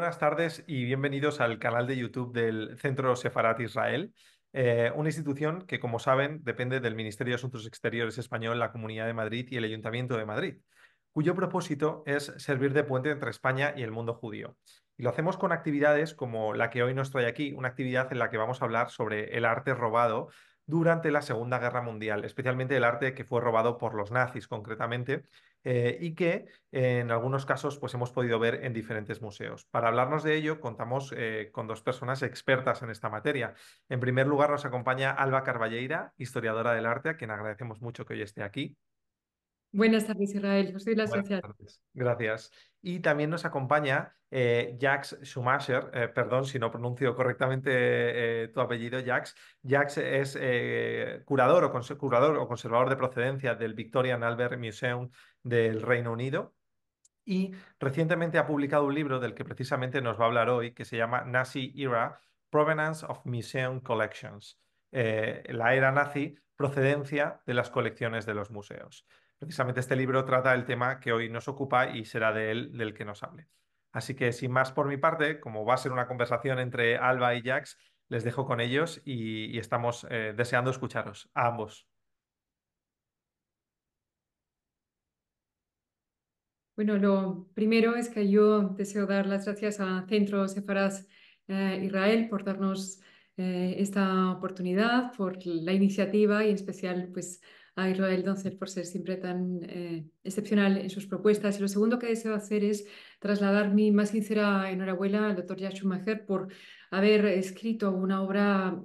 buenas tardes y bienvenidos al canal de YouTube del Centro Sefarat Israel, una institución que, como saben, depende del Ministerio de Asuntos Exteriores español, la Comunidad de Madrid y el Ayuntamiento de Madrid, cuyo propósito es servir de puente entre España y el mundo judío. Y lo hacemos con actividades como la que hoy nos trae aquí, una actividad en la que vamos a hablar sobre el arte robado durante la Segunda Guerra Mundial, especialmente el arte que fue robado por los nazis concretamente, y que en algunos casos pues hemos podido ver en diferentes museos. Para hablarnos de ello, contamos con dos personas expertas en esta materia. En primer lugar, nos acompaña Alba Carballeira, historiadora del arte, a quien agradecemos mucho que hoy esté aquí. Buenas tardes, Israel. Os doy las Buenas gracias. tardes. Gracias. Y también nos acompaña Jacques Schumacher, perdón si no pronuncio correctamente tu apellido, Jacques. Jacques es curador o conservador de procedencia del Victorian Albert Museum del Reino Unido. Y recientemente ha publicado un libro del que precisamente nos va a hablar hoy, que se llama Nazi Era, Provenance of Museum Collections. La era nazi, procedencia de las colecciones de los museos. Precisamente este libro trata el tema que hoy nos ocupa y será de él del que nos hable. Así que sin más por mi parte, como va a ser una conversación entre Alba y Jax, les dejo con ellos y estamos deseando escucharos a ambos. Bueno, lo primero es que yo deseo dar las gracias a Centro Sefaraz Israel por darnos esta oportunidad, por la iniciativa y en especial pues, a Israel Donzer por ser siempre tan excepcional en sus propuestas. Y lo segundo que deseo hacer es trasladar mi más sincera enhorabuena al doctor Jack Schumacher por haber escrito una obra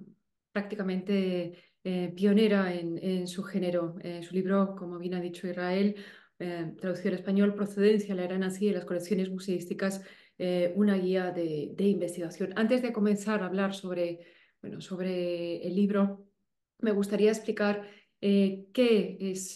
prácticamente pionera en su género. Su libro, como bien ha dicho Israel, traducido al español, Procedencia, la era nazi y las colecciones museísticas, una guía de investigación. Antes de comenzar a hablar sobre, bueno, sobre el libro, me gustaría explicar qué es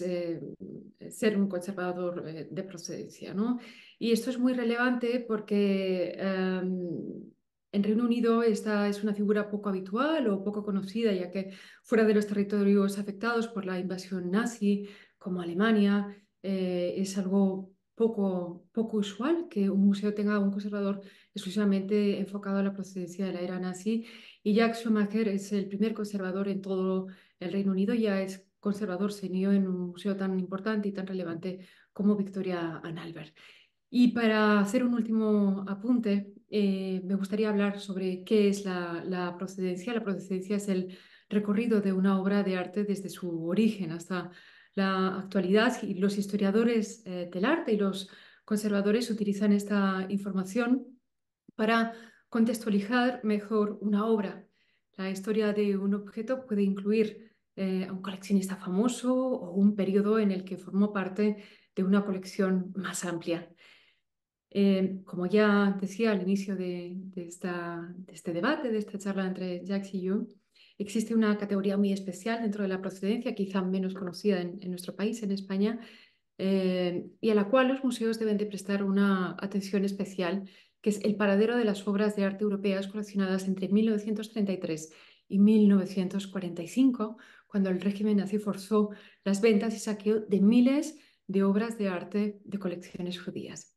ser un conservador de procedencia, ¿no? Y esto es muy relevante porque en Reino Unido esta es una figura poco habitual o poco conocida, ya que fuera de los territorios afectados por la invasión nazi, como Alemania, es algo poco usual que un museo tenga un conservador exclusivamente enfocado a la procedencia de la era nazi. Y Jacques Schumacher es el primer conservador en todo el Reino Unido, ya es conservador senior en un museo tan importante y tan relevante como Victoria and Albert. Y para hacer un último apunte, me gustaría hablar sobre qué es la procedencia. La procedencia es el recorrido de una obra de arte desde su origen hasta la actualidad, y los historiadores del arte y los conservadores utilizan esta información para contextualizar mejor una obra. La historia de un objeto puede incluir a un coleccionista famoso o un periodo en el que formó parte de una colección más amplia. Como ya decía al inicio de este debate, de esta charla entre Jacques y yo, existe una categoría muy especial dentro de la procedencia, quizá menos conocida en nuestro país, en España, y a la cual los museos deben de prestar una atención especial, que es el paradero de las obras de arte europeas coleccionadas entre 1933 y 1945, cuando el régimen nazi forzó las ventas y saqueo de miles de obras de arte de colecciones judías.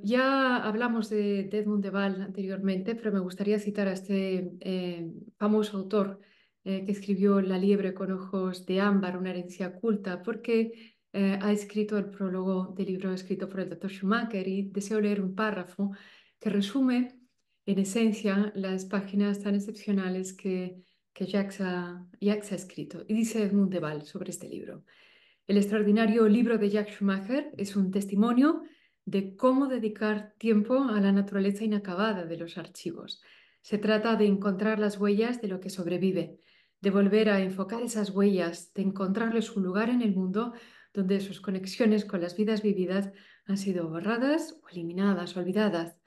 Ya hablamos de Edmund de Waal anteriormente, pero me gustaría citar a este famoso autor que escribió La liebre con ojos de ámbar, una herencia oculta, porque ha escrito el prólogo del libro escrito por el doctor Schumacher, y deseo leer un párrafo que resume en esencia las páginas tan excepcionales que Jacques ha escrito. Y dice Edmund de Waal sobre este libro: el extraordinario libro de Jacques Schumacher es un testimonio de cómo dedicar tiempo a la naturaleza inacabada de los archivos. Se trata de encontrar las huellas de lo que sobrevive, de volver a enfocar esas huellas, de encontrarles un lugar en el mundo donde sus conexiones con las vidas vividas han sido borradas o eliminadas, olvidadas.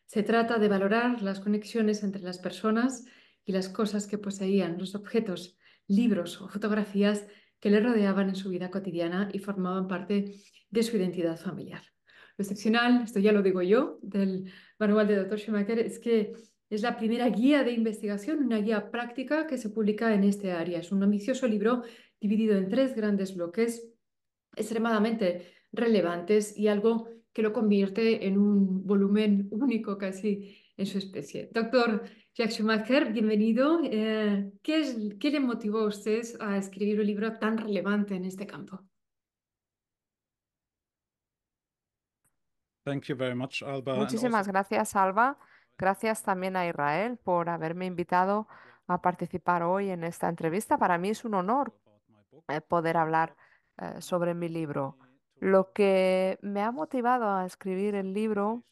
Se trata de valorar las conexiones entre las personas y las cosas que poseían, los objetos, libros o fotografías que le rodeaban en su vida cotidiana y formaban parte de su identidad familiar. Lo excepcional, esto ya lo digo yo, del manual de Dr. Schumacher, es que es la primera guía de investigación, una guía práctica que se publica en este área. Es un ambicioso libro dividido en tres grandes bloques extremadamente relevantes y algo que lo convierte en un volumen único casi en su especie. Doctor Jack Schumacher, bienvenido. ¿Qué le motivó a usted a escribir un libro tan relevante en este campo? Thank you very much, Alba, and also Muchísimas gracias, Alba. Gracias también a Israel por haberme invitado a participar hoy en esta entrevista. Para mí es un honor poder hablar sobre mi libro. Lo que me ha motivado a escribir el libro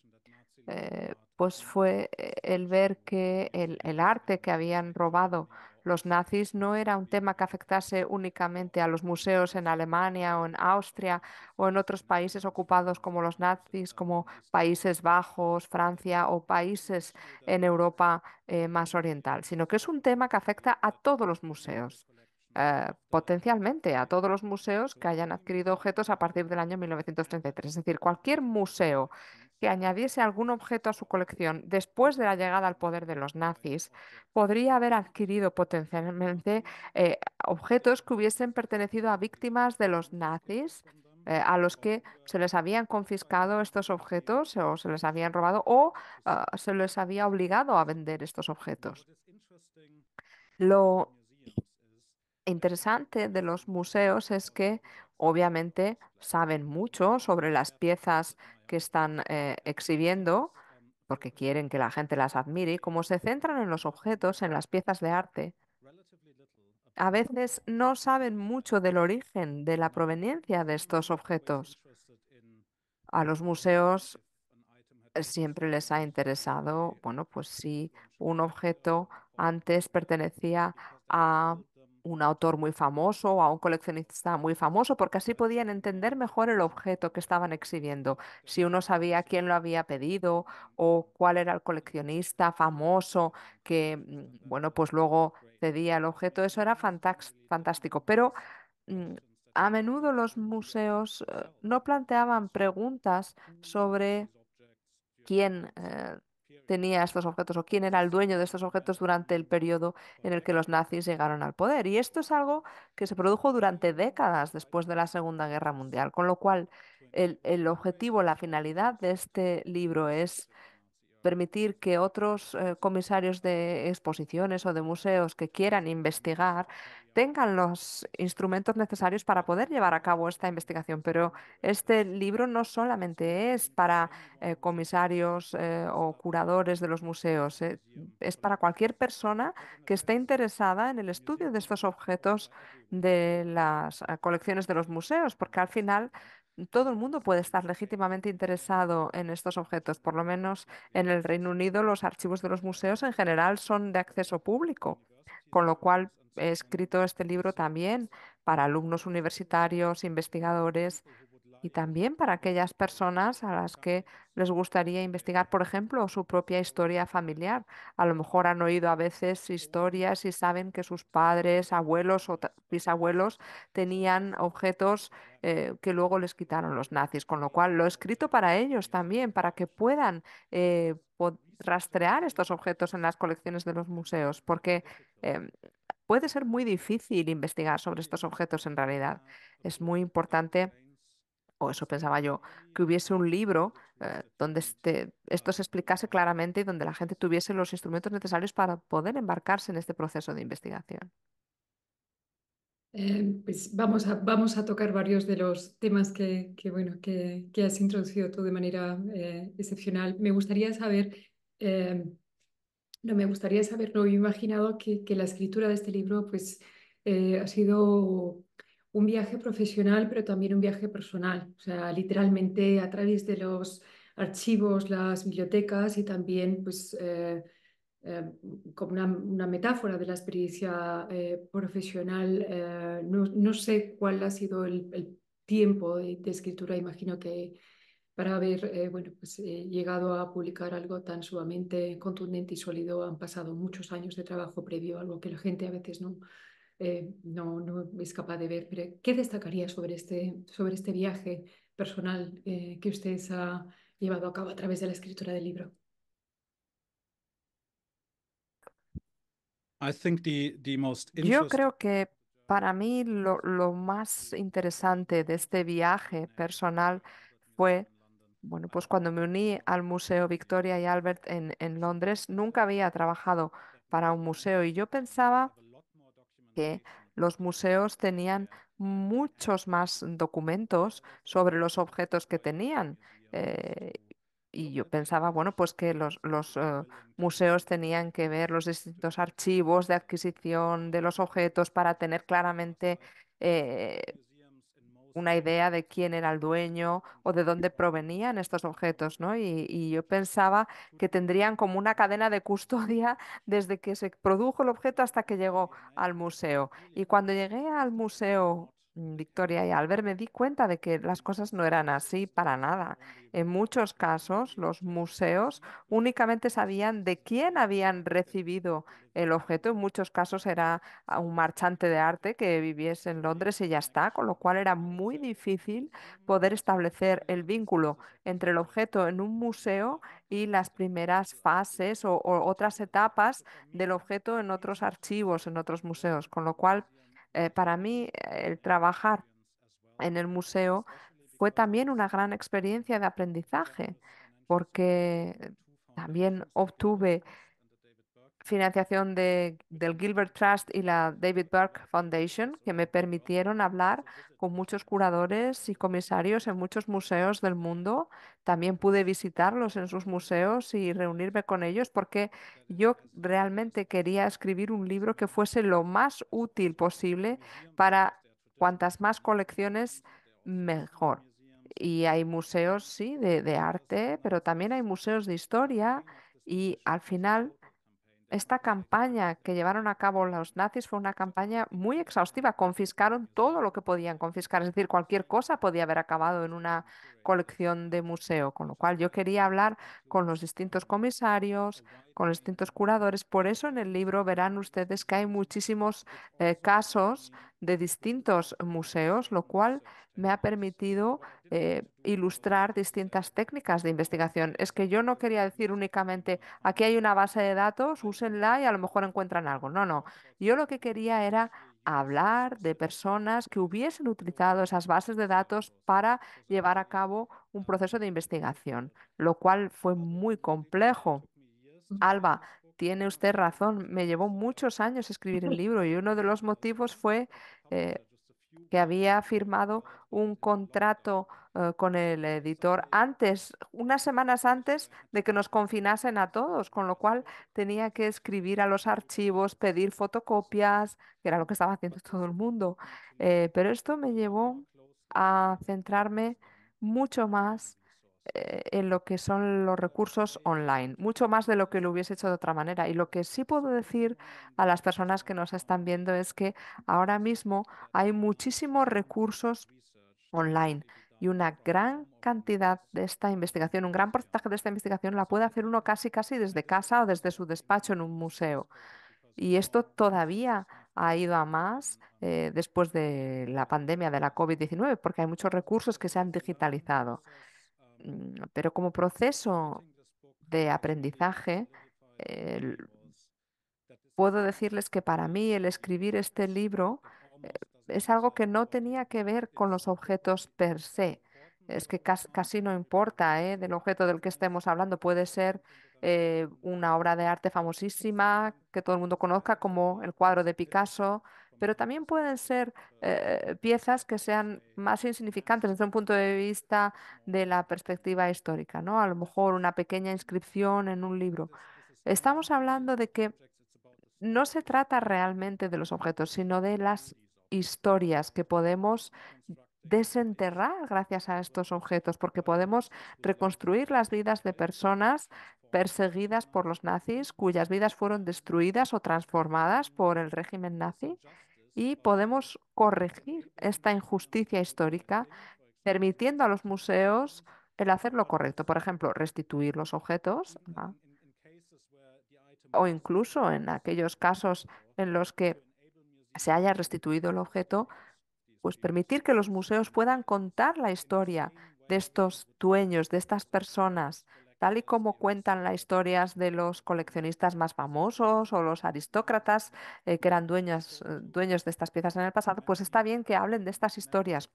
pues fue el ver que el arte que habían robado los nazis no era un tema que afectase únicamente a los museos en Alemania o en Austria o en otros países ocupados como los nazis, como Países Bajos, Francia o países en Europa más oriental, sino que es un tema que afecta a todos los museos. Potencialmente a todos los museos que hayan adquirido objetos a partir del año 1933. Es decir, cualquier museo que añadiese algún objeto a su colección después de la llegada al poder de los nazis, podría haber adquirido potencialmente objetos que hubiesen pertenecido a víctimas de los nazis, a los que se les habían confiscado estos objetos o se les habían robado o se les había obligado a vender estos objetos. Lo interesante de los museos es que obviamente saben mucho sobre las piezas que están exhibiendo porque quieren que la gente las admire y como se centran en los objetos, en las piezas de arte, a veces no saben mucho del origen, de la proveniencia de estos objetos. A los museos siempre les ha interesado, bueno, pues si un objeto antes pertenecía a un autor muy famoso o a un coleccionista muy famoso, porque así podían entender mejor el objeto que estaban exhibiendo. Si uno sabía quién lo había pedido o cuál era el coleccionista famoso que, bueno, pues luego cedía el objeto, eso era fantástico. Pero mm, a menudo los museos no planteaban preguntas sobre quién tenía estos objetos o quién era el dueño de estos objetos durante el periodo en el que los nazis llegaron al poder. Y esto es algo que se produjo durante décadas después de la Segunda Guerra Mundial, con lo cual el objetivo, la finalidad de este libro es permitir que otros comisarios de exposiciones o de museos que quieran investigar tengan los instrumentos necesarios para poder llevar a cabo esta investigación. Pero este libro no solamente es para comisarios o curadores de los museos, es para cualquier persona que esté interesada en el estudio de estos objetos de las colecciones de los museos, porque al final todo el mundo puede estar legítimamente interesado en estos objetos, por lo menos en el Reino Unido los archivos de los museos en general son de acceso público, con lo cual he escrito este libro también para alumnos universitarios, investigadores y también para aquellas personas a las que les gustaría investigar, por ejemplo, su propia historia familiar. A lo mejor han oído a veces historias y saben que sus padres, abuelos o bisabuelos tenían objetos que luego les quitaron los nazis, con lo cual lo he escrito para ellos también, para que puedan rastrear estos objetos en las colecciones de los museos, porque puede ser muy difícil investigar sobre estos objetos en realidad. Es muy importante, o eso pensaba yo, que hubiese un libro donde esto se explicase claramente y donde la gente tuviese los instrumentos necesarios para poder embarcarse en este proceso de investigación. Pues vamos a tocar varios de los temas bueno, que has introducido tú de manera excepcional. Me gustaría saber, eh, no me gustaría saber, no he imaginado que la escritura de este libro pues, ha sido un viaje profesional, pero también un viaje personal. O sea, literalmente a través de los archivos, las bibliotecas y también pues, eh, como una metáfora de la experiencia profesional. No sé cuál ha sido el tiempo de escritura. Imagino que para haber bueno, pues, llegado a publicar algo tan sumamente contundente y sólido han pasado muchos años de trabajo previo, algo que la gente a veces no es capaz de ver. Pero, ¿qué destacaría sobre este viaje personal que usted ha llevado a cabo a través de la escritura del libro? I think the most Yo interesting creo que para mí lo más interesante de este viaje personal fue Bueno, pues cuando me uní al Museo Victoria y Albert en Londres, nunca había trabajado para un museo y yo pensaba que los museos tenían muchos más documentos sobre los objetos que tenían. eh, y yo pensaba, bueno, pues que los museos tenían que ver los distintos archivos de adquisición de los objetos para tener claramente una idea de quién era el dueño o de dónde provenían estos objetos, ¿no? Y yo pensaba que tendrían como una cadena de custodia desde que se produjo el objeto hasta que llegó al museo. Y cuando llegué al museo Victoria y Albert me di cuenta de que las cosas no eran así para nada. En muchos casos, los museos únicamente sabían de quién habían recibido el objeto. En muchos casos era a un marchante de arte que viviese en Londres y ya está, con lo cual era muy difícil poder establecer el vínculo entre el objeto en un museo y las primeras fases o otras etapas del objeto en otros archivos, en otros museos, con lo cual para mí el trabajar en el museo fue también una gran experiencia de aprendizaje, porque también obtuve financiación del Gilbert Trust y la David Burke Foundation, que me permitieron hablar con muchos curadores y comisarios en muchos museos del mundo. También pude visitarlos en sus museos y reunirme con ellos porque yo realmente quería escribir un libro que fuese lo más útil posible para cuantas más colecciones, mejor. Y hay museos, sí, de arte, pero también hay museos de historia y al final esta campaña que llevaron a cabo los nazis fue una campaña muy exhaustiva. Confiscaron todo lo que podían confiscar, es decir, cualquier cosa podía haber acabado en una colección de museo, con lo cual yo quería hablar con los distintos comisarios, con los distintos curadores. Por eso en el libro verán ustedes que hay muchísimos casos de distintos museos, lo cual me ha permitido ilustrar distintas técnicas de investigación. Es que yo no quería decir únicamente aquí hay una base de datos, úsenla y a lo mejor encuentran algo. No, no. Yo lo que quería era hablar de personas que hubiesen utilizado esas bases de datos para llevar a cabo un proceso de investigación, lo cual fue muy complejo. Alba, tiene usted razón, me llevó muchos años escribir el libro y uno de los motivos fue eh, que había firmado un contrato con el editor antes, unas semanas antes de que nos confinasen a todos, con lo cual tenía que escribir a los archivos, pedir fotocopias, que era lo que estaba haciendo todo el mundo. Pero esto me llevó a centrarme mucho más en lo que son los recursos online, mucho más de lo que lo hubiese hecho de otra manera. Y lo que sí puedo decir a las personas que nos están viendo es que ahora mismo hay muchísimos recursos online y una gran cantidad de esta investigación, un gran porcentaje de esta investigación la puede hacer uno casi casi desde casa o desde su despacho en un museo. Y esto todavía ha ido a más después de la pandemia de la COVID-19, porque hay muchos recursos que se han digitalizado. Pero como proceso de aprendizaje, eh, puedo decirles que para mí el escribir este libro eh, es algo que no tenía que ver con los objetos per se. Es que casi no importa, del objeto del que estemos hablando. Puede ser una obra de arte famosísima que todo el mundo conozca, como el cuadro de Picasso, pero también pueden ser piezas que sean más insignificantes desde un punto de vista de la perspectiva histórica, ¿no? A lo mejor una pequeña inscripción en un libro. Estamos hablando de que no se trata realmente de los objetos, sino de las historias que podemos desenterrar gracias a estos objetos, porque podemos reconstruir las vidas de personas perseguidas por los nazis, cuyas vidas fueron destruidas o transformadas por el régimen nazi, y podemos corregir esta injusticia histórica, permitiendo a los museos el hacer lo correcto. Por ejemplo, restituir los objetos, o incluso en aquellos casos en los que se haya restituido el objeto, pues permitir que los museos puedan contar la historia de estos dueños, de estas personas, tal y como cuentan las historias de los coleccionistas más famosos o los aristócratas que eran dueños de estas piezas en el pasado, pues está bien que hablen de estas historias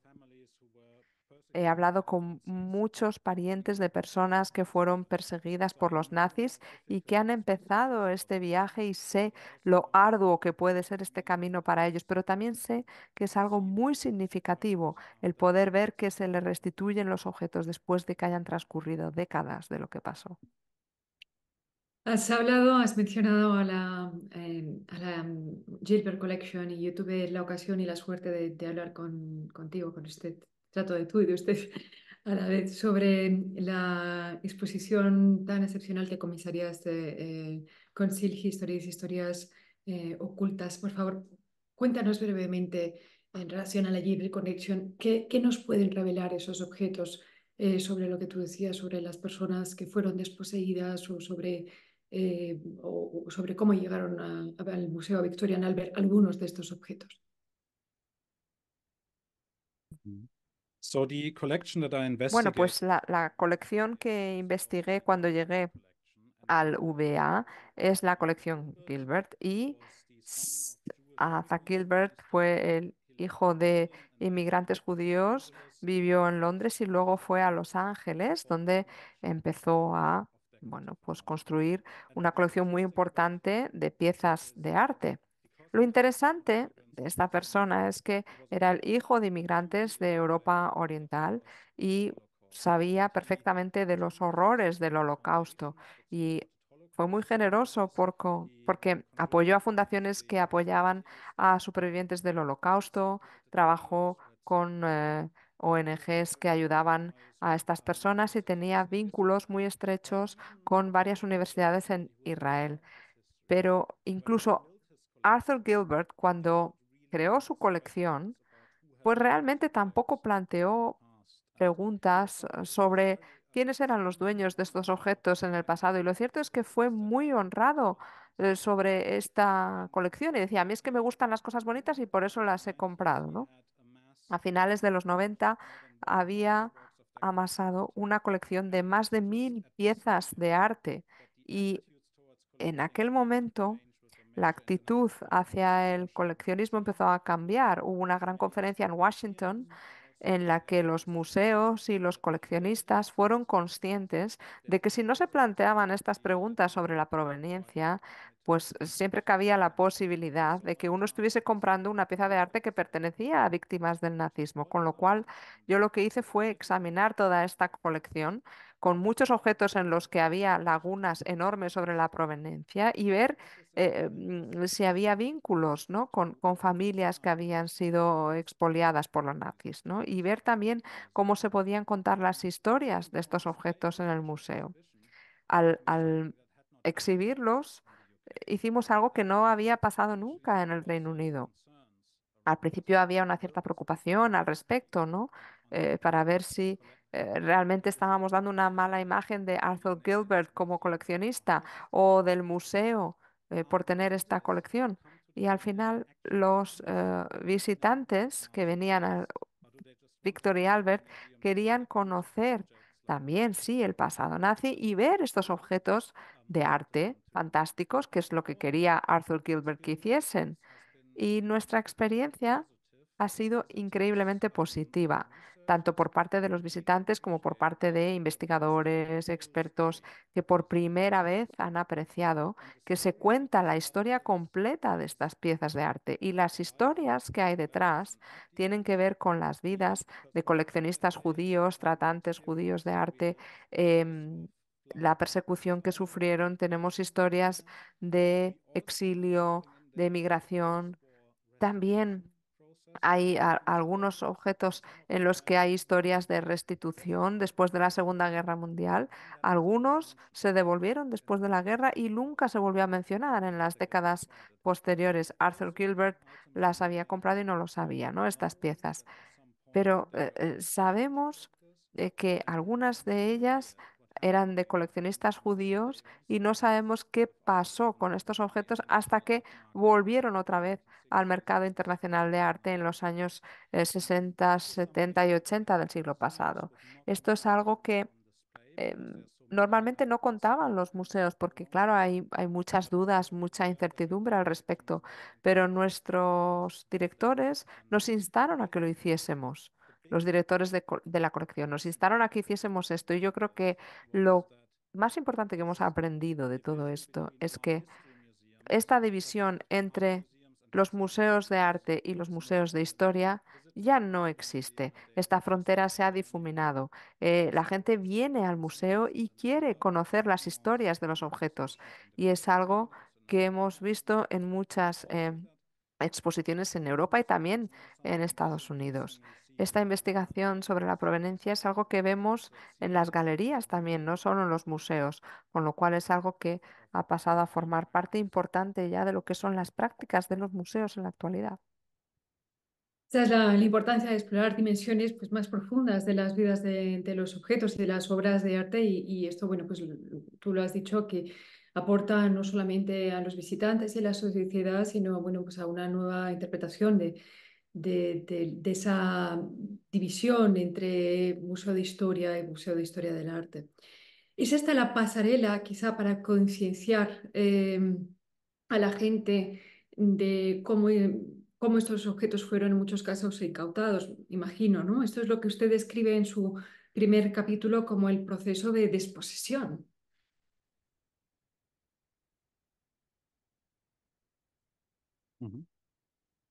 He hablado con muchos parientes de personas que fueron perseguidas por los nazis y que han empezado este viaje y sé lo arduo que puede ser este camino para ellos, pero también sé que es algo muy significativo el poder ver que se les restituyen los objetos después de que hayan transcurrido décadas de lo que pasó. Has mencionado a la Gilbert Collection y yo tuve la ocasión y la suerte de hablar contigo, con usted, trato de tú y de usted a la vez, sobre la exposición tan excepcional que comisariaste con Silk Histories, historias ocultas. Por favor, cuéntanos brevemente en relación a la Gilbert Collection, ¿qué nos pueden revelar esos objetos sobre lo que tú decías, sobre las personas que fueron desposeídas o o sobre cómo llegaron al Museo Victoria and Albert algunos de estos objetos? So the collection that I Bueno, investigated pues la colección que investigué cuando llegué al VA es la colección Gilbert y s- Arthur Gilbert fue el hijo de inmigrantes judíos, vivió en Londres y luego fue a Los Ángeles, donde empezó a, bueno, pues construir una colección muy importante de piezas de arte. Lo interesante de esta persona es que era el hijo de inmigrantes de Europa Oriental y sabía perfectamente de los horrores del Holocausto y fue muy generoso porque apoyó a fundaciones que apoyaban a supervivientes del Holocausto, trabajó con ONGs que ayudaban a estas personas y tenía vínculos muy estrechos con varias universidades en Israel. Pero incluso Arthur Gilbert, cuando creó su colección, pues realmente tampoco planteó preguntas sobre quiénes eran los dueños de estos objetos en el pasado. Y lo cierto es que fue muy honrado sobre esta colección y decía, a mí es que me gustan las cosas bonitas y por eso las he comprado, ¿no? A finales de los 90 había amasado una colección de más de 1.000 piezas de arte y en aquel momento la actitud hacia el coleccionismo empezó a cambiar. Hubo una gran conferencia en Washington en la que los museos y los coleccionistas fueron conscientes de que si no se planteaban estas preguntas sobre la proveniencia, pues siempre cabía la posibilidad de que uno estuviese comprando una pieza de arte que pertenecía a víctimas del nazismo. Con lo cual, yo lo que hice fue examinar toda esta colección con muchos objetos en los que había lagunas enormes sobre la proveniencia y ver si había vínculos, ¿no? con familias que habían sido expoliadas por los nazis, ¿no? Y ver también cómo se podían contar las historias de estos objetos en el museo. Al exhibirlos, hicimos algo que no había pasado nunca en el Reino Unido. Al principio había una cierta preocupación al respecto, ¿no? Para ver si realmente estábamos dando una mala imagen de Arthur Gilbert como coleccionista o del museo por tener esta colección. Y al final los visitantes que venían a Victor y Albert querían conocer también, sí, el pasado nazi y ver estos objetos de arte fantásticos, que es lo que quería Arthur Gilbert que hiciesen. Y nuestra experiencia ha sido increíblemente positiva, tanto por parte de los visitantes como por parte de investigadores, expertos, que por primera vez han apreciado que se cuenta la historia completa de estas piezas de arte. Y las historias que hay detrás tienen que ver con las vidas de coleccionistas judíos, tratantes judíos de arte. La persecución que sufrieron, tenemos historias de exilio, de emigración, también hay algunos objetos en los que hay historias de restitución después de la Segunda Guerra Mundial. Algunos se devolvieron después de la guerra y nunca se volvió a mencionar en las décadas posteriores. Arthur Gilbert las había comprado y no lo sabía, ¿no? Estas piezas, pero sabemos que algunas de ellas eran de coleccionistas judíos y no sabemos qué pasó con estos objetos hasta que volvieron otra vez al mercado internacional de arte en los años 60, 70 y 80 del siglo pasado. Esto es algo que normalmente no contaban los museos porque, claro, hay muchas dudas, mucha incertidumbre al respecto, pero nuestros directores nos instaron a que lo hiciésemos. los directores de la colección. Nos instaron a que hiciésemos esto y yo creo que lo más importante que hemos aprendido de todo esto es que esta división entre los museos de arte y los museos de historia ya no existe. Esta frontera se ha difuminado. La gente viene al museo y quiere conocer las historias de los objetos y es algo que hemos visto en muchas exposiciones en Europa y también en Estados Unidos. Esta investigación sobre la proveniencia es algo que vemos en las galerías también, no solo en los museos, con lo cual es algo que ha pasado a formar parte importante ya de lo que son las prácticas de los museos en la actualidad. Esa es la importancia de explorar dimensiones pues, más profundas de las vidas de los objetos y de las obras de arte y esto, bueno, pues tú lo has dicho, que aporta no solamente a los visitantes y a la sociedad, sino, bueno, pues a una nueva interpretación de esa división entre Museo de Historia y Museo de Historia del Arte. ¿Es esta la pasarela quizá para concienciar a la gente de cómo estos objetos fueron en muchos casos incautados? Imagino, ¿no? Esto es lo que usted describe en su primer capítulo como el proceso de desposesión. Mhm.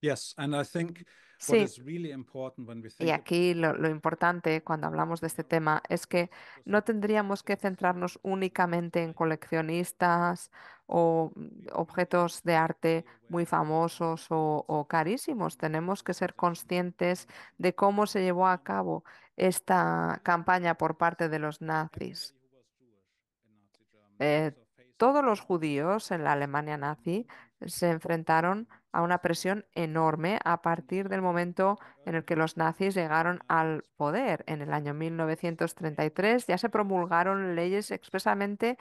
Yes, and I think what Sí, is really important when we y think about aquí lo importante cuando hablamos de este tema es que no tendríamos que centrarnos únicamente en coleccionistas o objetos de arte muy famosos o carísimos. Tenemos que ser conscientes de cómo se llevó a cabo esta campaña por parte de los nazis. everybody who was Jewish in Nazi Germany eh, also faced Todos los judíos en la Alemania nazi se enfrentaron a una presión enorme a partir del momento en el que los nazis llegaron al poder. En el año 1933 ya se promulgaron leyes expresamente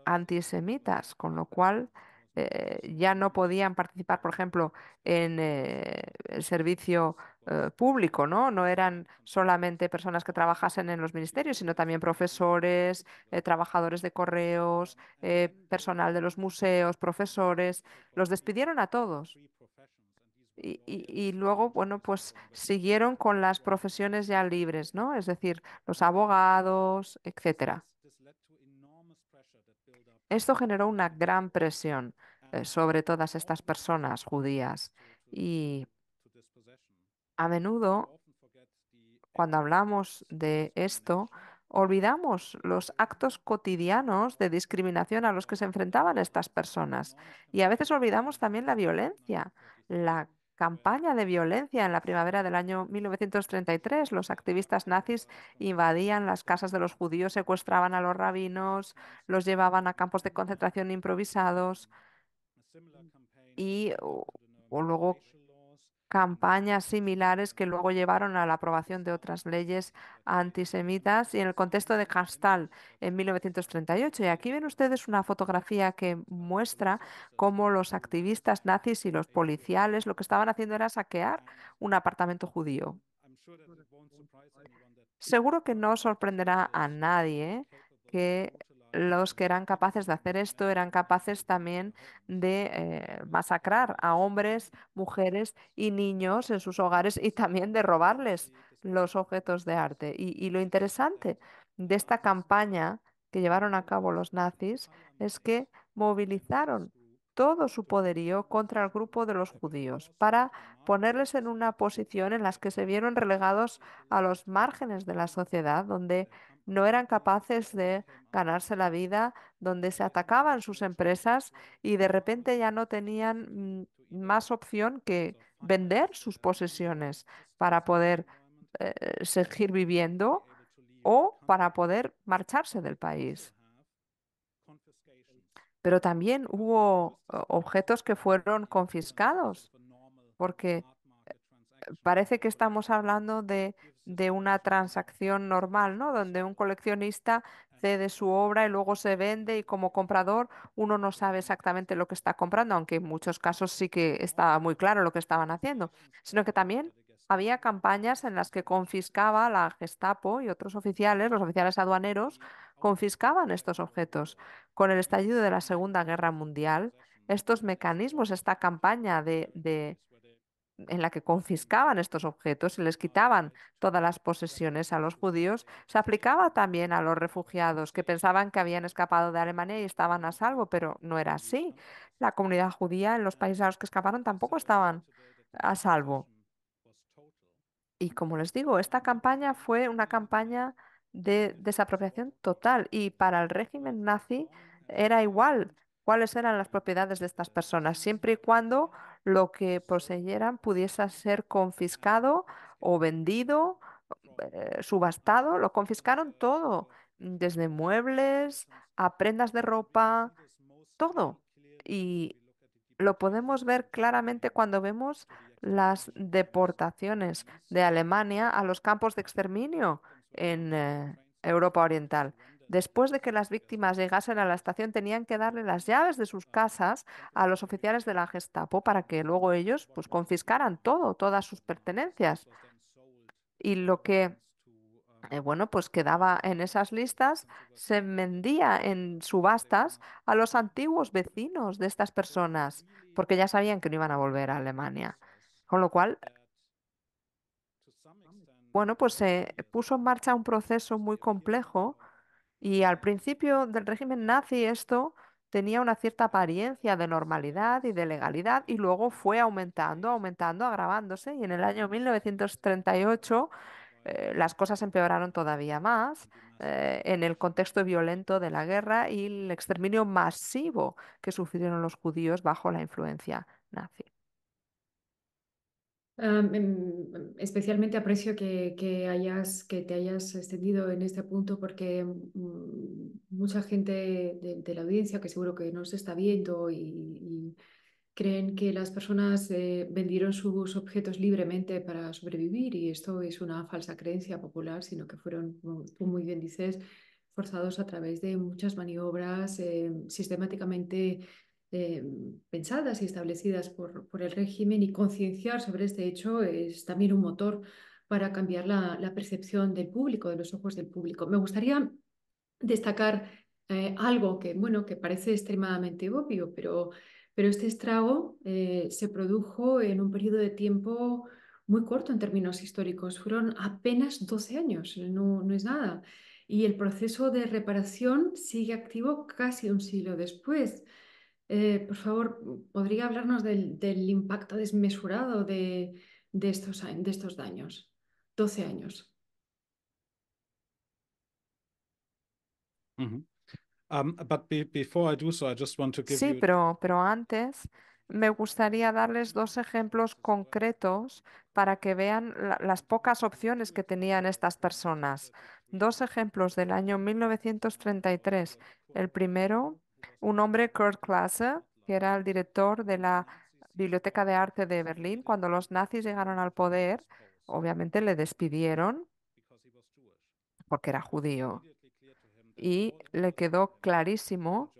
antisemitas, con lo cual ya no podían participar, por ejemplo, en el servicio público, ¿no? No eran solamente personas que trabajasen en los ministerios, sino también profesores, trabajadores de correos, personal de los museos, profesores, los despidieron a todos. Y luego, bueno, pues siguieron con las profesiones ya libres, ¿no? Es decir, los abogados, etcétera. Esto generó una gran presión sobre todas estas personas judías y a menudo cuando hablamos de esto, olvidamos los actos cotidianos de discriminación a los que se enfrentaban estas personas. Y a veces olvidamos también la violencia, la campaña de violencia en la primavera del año 1933. Los activistas nazis invadían las casas de los judíos, secuestraban a los rabinos, los llevaban a campos de concentración improvisados y o luego campañas similares que luego llevaron a la aprobación de otras leyes antisemitas y en el contexto de Kastal en 1938. Y aquí ven ustedes una fotografía que muestra cómo los activistas nazis y los policiales lo que estaban haciendo era saquear un apartamento judío. Seguro que no sorprenderá a nadie que los que eran capaces de hacer esto eran capaces también de masacrar a hombres, mujeres y niños en sus hogares y también de robarles los objetos de arte. Y lo interesante de esta campaña que llevaron a cabo los nazis es que movilizaron todo su poderío contra el grupo de los judíos para ponerles en una posición en la que se vieron relegados a los márgenes de la sociedad, donde no eran capaces de ganarse la vida, donde se atacaban sus empresas y de repente ya no tenían más opción que vender sus posesiones para poder seguir viviendo o para poder marcharse del país. Pero también hubo objetos que fueron confiscados, porque parece que estamos hablando de una transacción normal, ¿no? Donde un coleccionista cede su obra y luego se vende y como comprador uno no sabe exactamente lo que está comprando, aunque en muchos casos sí que estaba muy claro lo que estaban haciendo, sino que también había campañas en las que confiscaba la Gestapo y otros oficiales, los oficiales aduaneros, confiscaban estos objetos. Con el estallido de la Segunda Guerra Mundial, estos mecanismos, esta campaña en la que confiscaban estos objetos y les quitaban todas las posesiones a los judíos, se aplicaba también a los refugiados que pensaban que habían escapado de Alemania y estaban a salvo, pero no era así. La comunidad judía en los países a los que escaparon tampoco estaban a salvo. Y como les digo, esta campaña fue una campaña de desapropiación total y para el régimen nazi era igual cuáles eran las propiedades de estas personas, siempre y cuando lo que poseyeran pudiese ser confiscado o vendido, subastado. Lo confiscaron todo, desde muebles a prendas de ropa, todo. Y lo podemos ver claramente cuando vemos las deportaciones de Alemania a los campos de exterminio en Europa Oriental. Después de que las víctimas llegasen a la estación, tenían que darle las llaves de sus casas a los oficiales de la Gestapo para que luego ellos pues confiscaran todo, todas sus pertenencias. Y lo que bueno, pues quedaba en esas listas, se vendía en subastas a los antiguos vecinos de estas personas, porque ya sabían que no iban a volver a Alemania. Con lo cual, bueno, pues se puso en marcha un proceso muy complejo y al principio del régimen nazi esto tenía una cierta apariencia de normalidad y de legalidad y luego fue aumentando, aumentando, agravándose y en el año 1938 las cosas empeoraron todavía más en el contexto violento de la guerra y el exterminio masivo que sufrieron los judíos bajo la influencia nazi. Especialmente aprecio que te hayas extendido en este punto porque mucha gente de la audiencia que seguro que nos está viendo y creen que las personas vendieron sus objetos libremente para sobrevivir y esto es una falsa creencia popular, sino que fueron, como tú muy bien dices, forzados a través de muchas maniobras sistemáticamente eh, pensadas y establecidas por el régimen y concienciar sobre este hecho es también un motor para cambiar la percepción del público, de los ojos del público. Me gustaría destacar algo que, bueno, que parece extremadamente obvio, pero este estrago se produjo en un periodo de tiempo muy corto en términos históricos. Fueron apenas 12 años, no es nada. Y el proceso de reparación sigue activo casi un siglo después. Por favor, ¿podría hablarnos del impacto desmesurado de estos daños? 12 años. But before I do so, I just want to give Sí, you. pero antes me gustaría darles dos ejemplos concretos para que vean las pocas opciones que tenían estas personas. Dos ejemplos del año 1933. El primero, un hombre, Kurt Klase, que era el director de la Biblioteca de Arte de Berlín. Cuando los nazis llegaron al poder, obviamente le despidieron porque era judío y le quedó clarísimo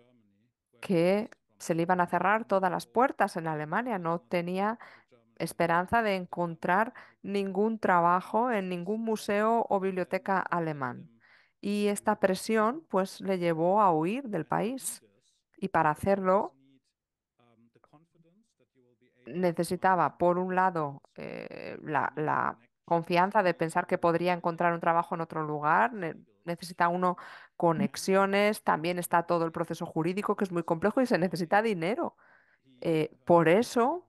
que se le iban a cerrar todas las puertas en Alemania. No tenía esperanza de encontrar ningún trabajo en ningún museo o biblioteca alemán. Y esta presión pues le llevó a huir del país. Y para hacerlo necesitaba, por un lado, la confianza de pensar que podría encontrar un trabajo en otro lugar. Necesita uno conexiones, también está todo el proceso jurídico que es muy complejo y se necesita dinero. Por eso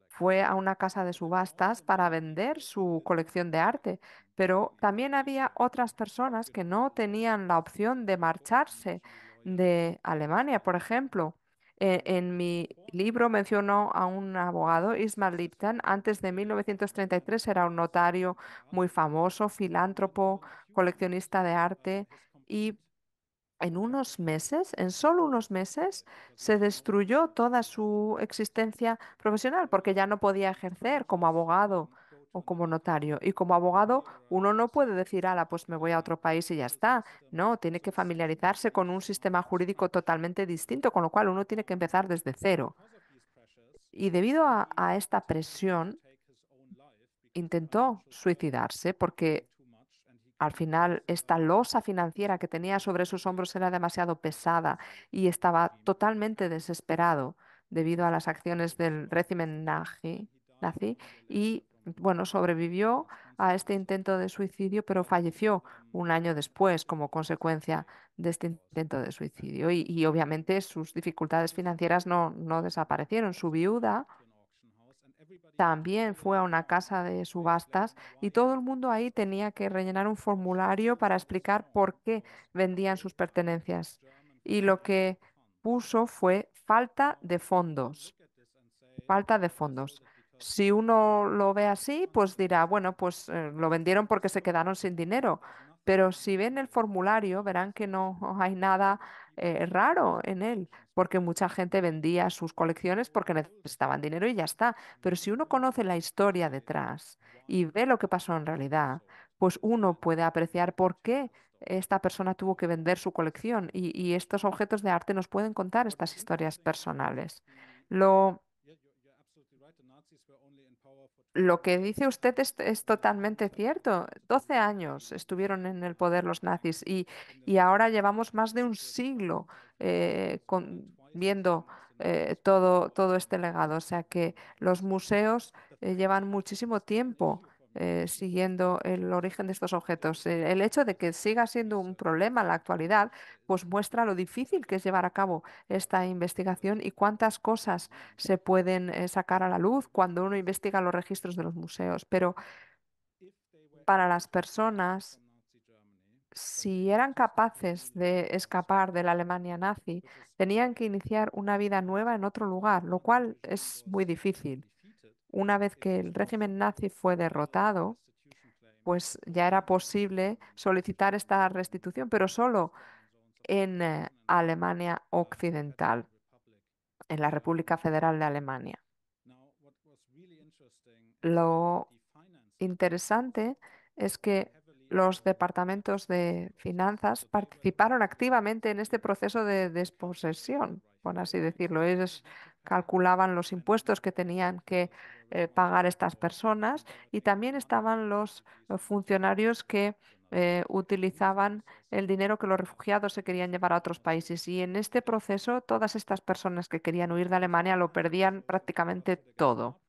fue a una casa de subastas para vender su colección de arte, pero también había otras personas que no tenían la opción de marcharse de Alemania, por ejemplo. En mi libro menciono a un abogado, Ismail Lipton. Antes de 1933 era un notario muy famoso, filántropo, coleccionista de arte y en unos meses, en solo unos meses, se destruyó toda su existencia profesional porque ya no podía ejercer como abogado o como notario. Y como abogado, uno no puede decir, ala, pues me voy a otro país y ya está. No, tiene que familiarizarse con un sistema jurídico totalmente distinto, con lo cual uno tiene que empezar desde cero. Y debido a esta presión, intentó suicidarse porque al final, esta losa financiera que tenía sobre sus hombros era demasiado pesada y estaba totalmente desesperado debido a las acciones del régimen nazi. nazi y, bueno, sobrevivió a este intento de suicidio, pero falleció un año después como consecuencia de este intento de suicidio. Y obviamente sus dificultades financieras no desaparecieron. Su viuda también fue a una casa de subastas y todo el mundo ahí tenía que rellenar un formulario para explicar por qué vendían sus pertenencias. Y lo que puso fue falta de fondos. Falta de fondos. Si uno lo ve así, pues dirá, bueno, pues lo vendieron porque se quedaron sin dinero. Pero si ven el formulario, verán que no hay nada raro en él, porque mucha gente vendía sus colecciones porque necesitaban dinero y ya está. Pero si uno conoce la historia detrás y ve lo que pasó en realidad, pues uno puede apreciar por qué esta persona tuvo que vender su colección y estos objetos de arte nos pueden contar estas historias personales. Lo lo que dice usted es totalmente cierto. 12 años estuvieron en el poder los nazis y ahora llevamos más de un siglo viendo todo este legado. O sea que los museos llevan muchísimo tiempo siguiendo el origen de estos objetos. El hecho de que siga siendo un problema en la actualidad, pues muestra lo difícil que es llevar a cabo esta investigación y cuántas cosas se pueden sacar a la luz cuando uno investiga los registros de los museos. Pero para las personas, si eran capaces de escapar de la Alemania nazi, tenían que iniciar una vida nueva en otro lugar, lo cual es muy difícil. Una vez que el régimen nazi fue derrotado, pues ya era posible solicitar esta restitución, pero solo en Alemania Occidental, en la República Federal de Alemania. Lo interesante es que los departamentos de finanzas participaron activamente en este proceso de desposesión, por así decirlo. Ellos calculaban los impuestos que tenían que pagar estas personas y también estaban los funcionarios que utilizaban el dinero que los refugiados se querían llevar a otros países. Y en este proceso, todas estas personas que querían huir de Alemania lo perdían prácticamente todo.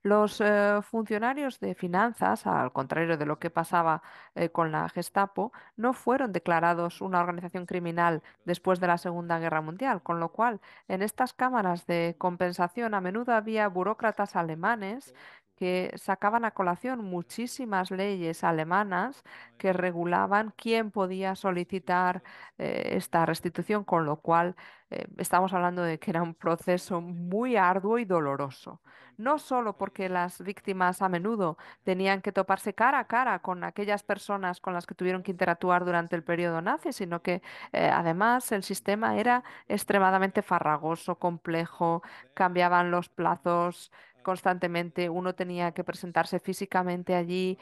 Los funcionarios de finanzas, al contrario de lo que pasaba con la Gestapo, no fueron declarados una organización criminal después de la Segunda Guerra Mundial, con lo cual en estas cámaras de compensación a menudo había burócratas alemanes que sacaban a colación muchísimas leyes alemanas que regulaban quién podía solicitar esta restitución, con lo cual estamos hablando de que era un proceso muy arduo y doloroso no solo porque las víctimas a menudo tenían que toparse cara a cara con aquellas personas con las que tuvieron que interactuar durante el periodo nazi, sino que además el sistema era extremadamente farragoso, complejo, cambiaban los plazos constantemente, uno tenía que presentarse físicamente allí,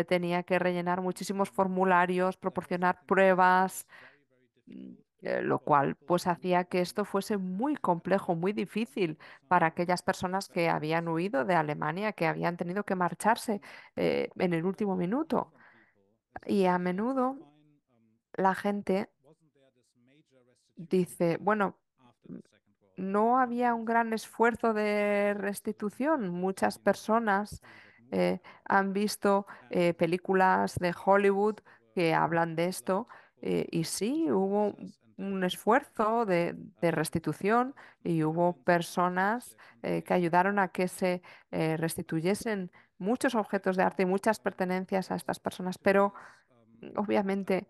tenía que rellenar muchísimos formularios, proporcionar pruebas lo cual pues hacía que esto fuese muy complejo, muy difícil para aquellas personas que habían huido de Alemania, que habían tenido que marcharse en el último minuto. Y a menudo la gente dice, bueno, no había un gran esfuerzo de restitución. Muchas personas han visto películas de Hollywood que hablan de esto y sí, hubo un esfuerzo de restitución y hubo personas que ayudaron a que se restituyesen muchos objetos de arte y muchas pertenencias a estas personas, pero obviamente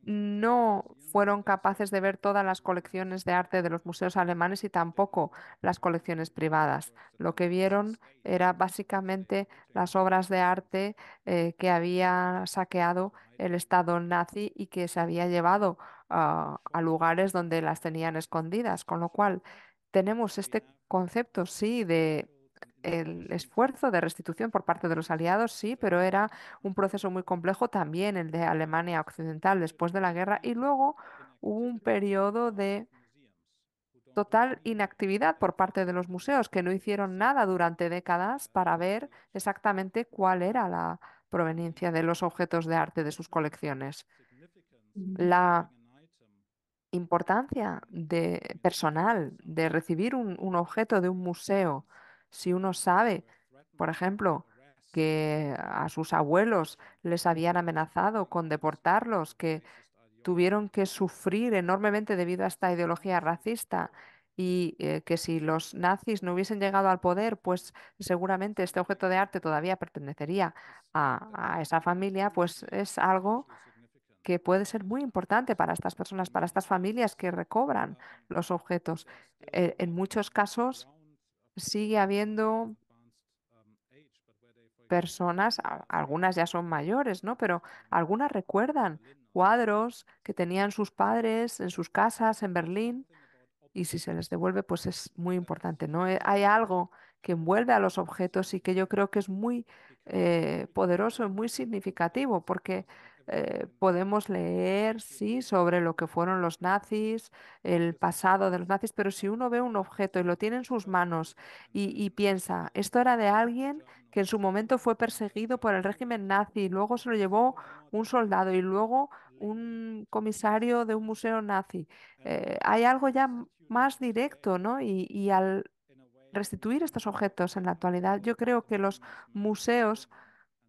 no fueron capaces de ver todas las colecciones de arte de los museos alemanes y tampoco las colecciones privadas. Lo que vieron era básicamente las obras de arte que había saqueado el Estado nazi y que se había llevado a lugares donde las tenían escondidas, con lo cual tenemos este concepto, sí, de el esfuerzo de restitución por parte de los aliados, sí, pero era un proceso muy complejo también el de Alemania Occidental después de la guerra y luego hubo un periodo de total inactividad por parte de los museos que no hicieron nada durante décadas para ver exactamente cuál era la proveniencia de los objetos de arte de sus colecciones. Mm. La importancia de personal de recibir un objeto de un museo Si uno sabe, por ejemplo, que a sus abuelos les habían amenazado con deportarlos, que tuvieron que sufrir enormemente debido a esta ideología racista y que si los nazis no hubiesen llegado al poder, pues seguramente este objeto de arte todavía pertenecería a esa familia, pues es algo que puede ser muy importante para estas personas, para estas familias que recobran los objetos. En muchos casos sigue habiendo personas, algunas ya son mayores, ¿no? Pero algunas recuerdan cuadros que tenían sus padres en sus casas en Berlín y si se les devuelve, pues es muy importante, ¿no? Hay algo que envuelve a los objetos y que yo creo que es muy poderoso y muy significativo, porque podemos leer, sí, sobre lo que fueron los nazis, el pasado de los nazis, pero si uno ve un objeto y lo tiene en sus manos y piensa, esto era de alguien que en su momento fue perseguido por el régimen nazi, y luego se lo llevó un soldado y luego un comisario de un museo nazi, hay algo ya más directo, ¿no? Y al restituir estos objetos en la actualidad, yo creo que los museos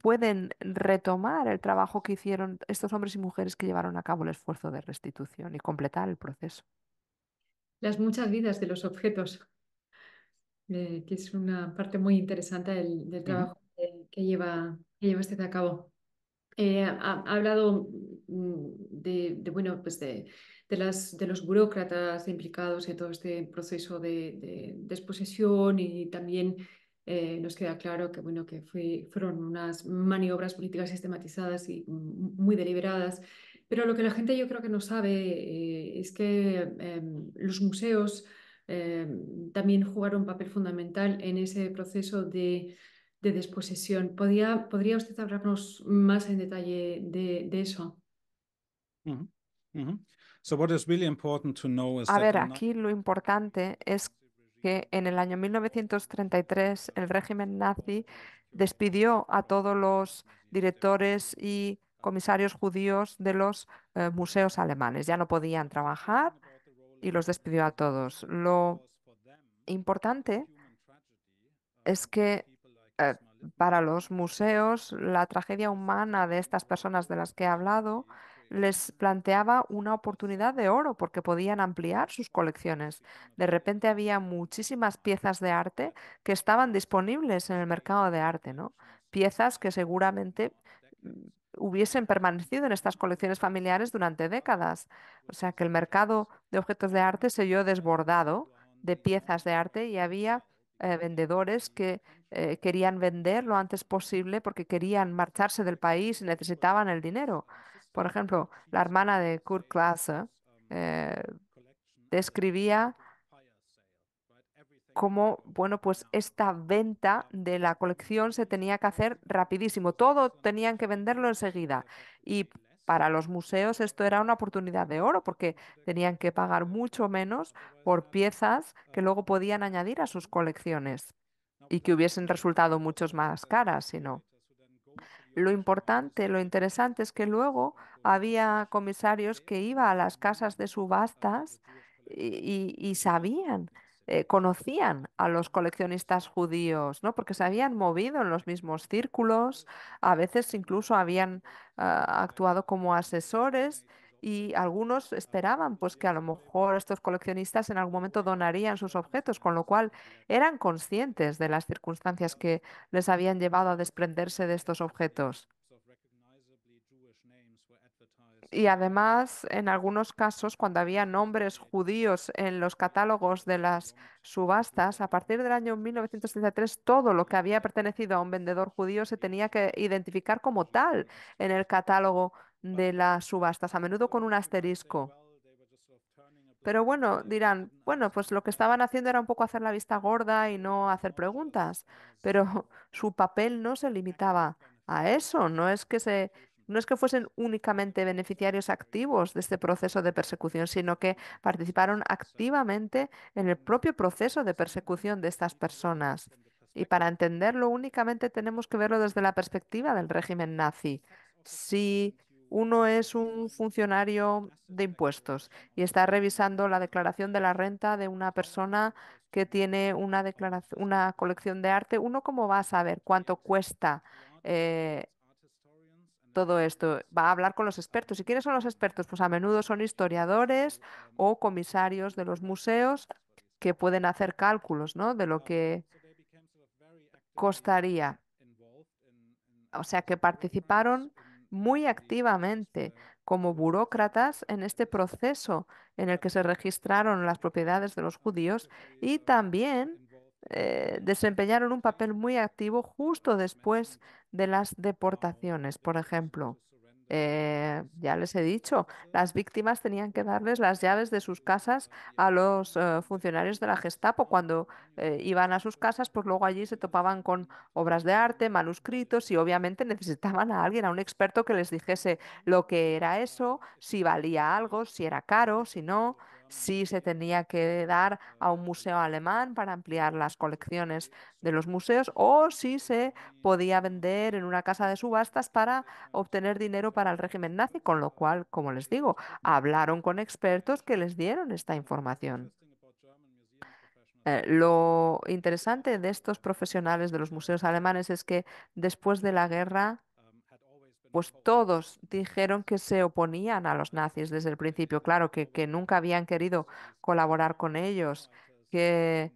pueden retomar el trabajo que hicieron estos hombres y mujeres que llevaron a cabo el esfuerzo de restitución y completar el proceso. Las muchas vidas de los objetos, que es una parte muy interesante del Mhm. trabajo que lleva usted a cabo. Ha hablado bueno, pues de los burócratas implicados en todo este proceso de desposesión y también nos queda claro que, bueno, que fueron unas maniobras políticas sistematizadas y muy deliberadas. Pero lo que la gente yo creo que no sabe es que los museos también jugaron un papel fundamental en ese proceso de desposesión. ¿Podría usted hablarnos más en detalle de eso? Mhm. Mhm. So what is really important to know is A that ver, the Nazi aquí lo importante es que en el año 1933 el régimen nazi despidió a todos los directores y comisarios judíos de los museos alemanes. Ya no podían trabajar y los despidió a todos. Lo importante es que eh, para los museos la tragedia humana de estas personas de las que he hablado les planteaba una oportunidad de oro porque podían ampliar sus colecciones. De repente había muchísimas piezas de arte que estaban disponibles en el mercado de arte, ¿no? Piezas que seguramente mm, hubiesen permanecido en estas colecciones familiares durante décadas. O sea que el mercado de objetos de arte se vio desbordado de piezas de arte y había vendedores que querían vender lo antes posible porque querían marcharse del país y necesitaban el dinero. Por ejemplo, la hermana de Kurt Klasse eh, describía cómo, bueno, pues esta venta de la colección se tenía que hacer rapidísimo, todo tenían que venderlo enseguida. Y para los museos esto era una oportunidad de oro porque tenían que pagar mucho menos por piezas que luego podían añadir a sus colecciones y que hubiesen resultado muchos más caras, si no. Lo importante, lo interesante es que luego había comisarios que iban a las casas de subastas y sabían, conocían a los coleccionistas judíos, ¿no? Porque se habían movido en los mismos círculos, a veces incluso habían actuado como asesores. Y algunos esperaban pues que a lo mejor estos coleccionistas en algún momento donarían sus objetos, con lo cual eran conscientes de las circunstancias que les habían llevado a desprenderse de estos objetos. Y además, en algunos casos, cuando había nombres judíos en los catálogos de las subastas, a partir del año 1933, todo lo que había pertenecido a un vendedor judío se tenía que identificar como tal en el catálogo de las subastas, a menudo con un asterisco. Pero bueno, dirán, bueno, pues lo que estaban haciendo era un poco hacer la vista gorda y no hacer preguntas, pero su papel no se limitaba a eso, no es que fuesen únicamente beneficiarios activos de este proceso de persecución, sino que participaron activamente en el propio proceso de persecución de estas personas. Y para entenderlo únicamente tenemos que verlo desde la perspectiva del régimen nazi. Si uno es un funcionario de impuestos y está revisando la declaración de la renta de una persona que tiene una colección de arte. ¿Uno cómo va a saber cuánto cuesta eh, todo esto? Va a hablar con los expertos. ¿Y quiénes son los expertos? Pues a menudo son historiadores o comisarios de los museos que pueden hacer cálculos, ¿no? De lo que costaría. O sea que participaron muy activamente como burócratas en este proceso en el que se registraron las propiedades de los judíos y también desempeñaron un papel muy activo justo después de las deportaciones. Por ejemplo, ya les he dicho, las víctimas tenían que darles las llaves de sus casas a los funcionarios de la Gestapo. Cuando iban a sus casas, pues luego allí se topaban con obras de arte, manuscritos y obviamente necesitaban a alguien, a un experto que les dijese lo que era eso, si valía algo, si era caro, si no, si se tenía que dar a un museo alemán para ampliar las colecciones de los museos o si se podía vender en una casa de subastas para obtener dinero para el régimen nazi, con lo cual, como les digo, hablaron con expertos que les dieron esta información. Lo interesante de estos profesionales de los museos alemanes es que después de la guerra, pues todos dijeron que se oponían a los nazis desde el principio, claro, que nunca habían querido colaborar con ellos, que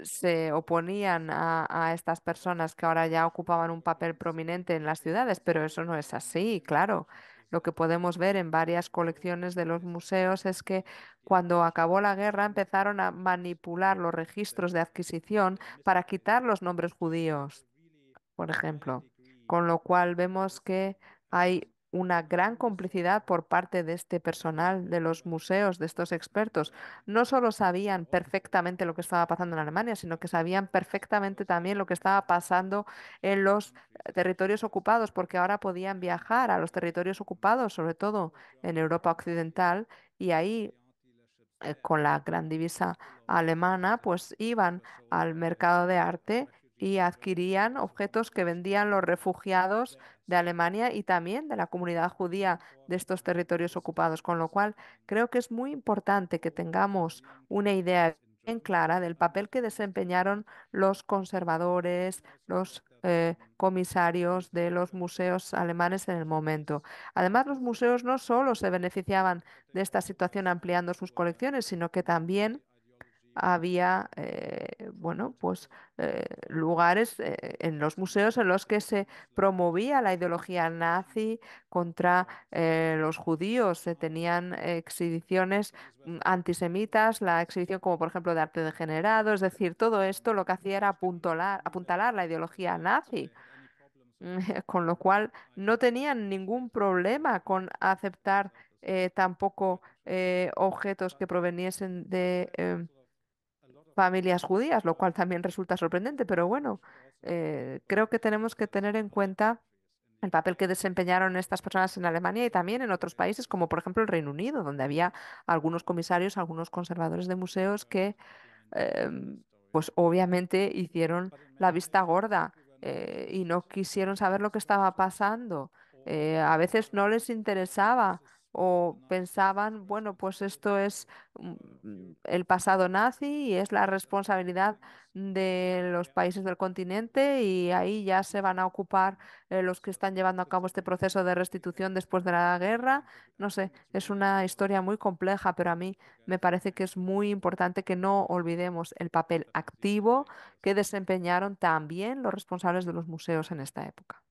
se oponían a estas personas que ahora ya ocupaban un papel prominente en las ciudades, pero eso no es así, claro. Lo que podemos ver en varias colecciones de los museos es que cuando acabó la guerra empezaron a manipular los registros de adquisición para quitar los nombres judíos, por ejemplo. Con lo cual vemos que hay una gran complicidad por parte de este personal de los museos, de estos expertos. No solo sabían perfectamente lo que estaba pasando en Alemania, sino que sabían perfectamente también lo que estaba pasando en los territorios ocupados, porque ahora podían viajar a los territorios ocupados, sobre todo en Europa Occidental, y ahí con la gran divisa alemana, pues iban al mercado de arte y adquirían objetos que vendían los refugiados de Alemania y también de la comunidad judía de estos territorios ocupados, con lo cual creo que es muy importante que tengamos una idea bien clara del papel que desempeñaron los conservadores, los comisarios de los museos alemanes en el momento. Además, los museos no solo se beneficiaban de esta situación ampliando sus colecciones, sino que también había, bueno, pues lugares en los museos en los que se promovía la ideología nazi contra los judíos. Se tenían exhibiciones antisemitas, la exhibición como por ejemplo de arte degenerado, es decir, todo esto lo que hacía era apuntalar la ideología nazi. Con lo cual no tenían ningún problema con aceptar tampoco objetos que proveniesen de familias judías, lo cual también resulta sorprendente, pero bueno, creo que tenemos que tener en cuenta el papel que desempeñaron estas personas en Alemania y también en otros países, como por ejemplo el Reino Unido, donde había algunos comisarios, algunos conservadores de museos que pues obviamente hicieron la vista gorda y no quisieron saber lo que estaba pasando. A veces no les interesaba o pensaban, bueno, pues esto es el pasado nazi y es la responsabilidad de los países del continente y ahí ya se van a ocupar los que están llevando a cabo este proceso de restitución después de la guerra. No sé, es una historia muy compleja, pero a mí me parece que es muy importante que no olvidemos el papel activo que desempeñaron también los responsables de los museos en esta época.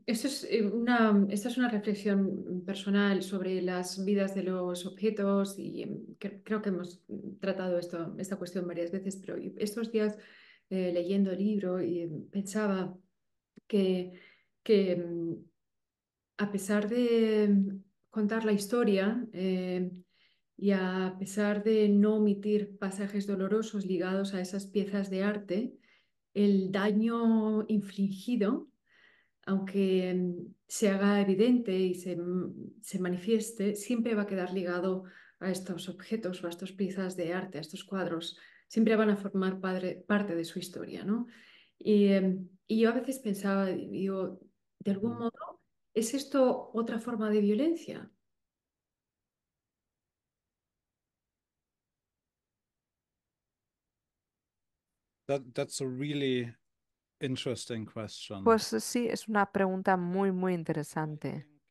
Esta es una reflexión personal sobre las vidas de los objetos y creo que hemos tratado esta cuestión varias veces, pero estos días leyendo el libro y pensaba que, que a pesar de contar la historia y a pesar de no omitir pasajes dolorosos ligados a esas piezas de arte, el daño infligido aunque se haga evidente y se manifieste, siempre va a quedar ligado a estos objetos o a estas piezas de arte, a estos cuadros. Siempre van a formar parte de su historia, ¿no? Y yo a veces pensaba, digo, de algún modo, ¿Es esto otra forma de violencia? That's a really interesting question. Pues sí, es una pregunta muy, muy I interesante. think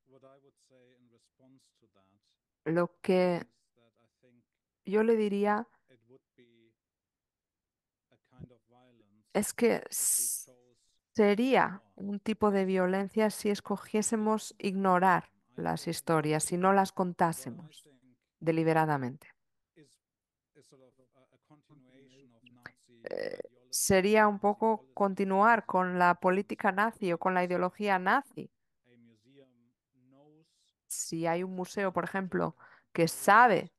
what I would say in response to that Lo que is that I think yo le diría it would be a kind of violence es que if we chose to sería ignore un tipo de violencia si escogiésemos ignorar I las think historias, si no las what I contásemos think deliberadamente. is sort of a continuation of Nazi ideology or Sería un Nazi poco policies continuar con la is política nazi o con la that ideología nazi. a museum knows Si hay un museo, por or ejemplo, que knows sabe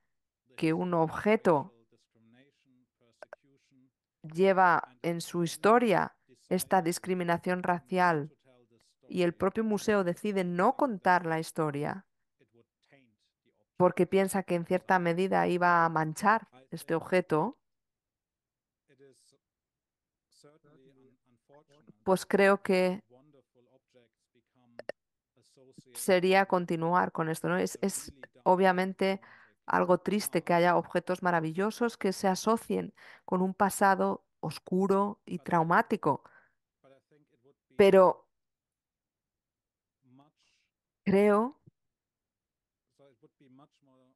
the que un history of objeto racial discrimination, persecution, lleva and en at su the end historia esta decides discriminación not racial to tell this y el story, propio museo decide I no think that contar la historia it would taint the object. porque piensa que en So cierta medida iba a manchar I este think objeto, it is certainly unfortunate pues creo that que wonderful objects become associated sería continuar con esto, ¿no? with a Es really dark and obviamente traumatic algo triste que past. haya objetos maravillosos que se asocien con un pasado oscuro y But traumático, but I think it would be pero much creo so it would be much more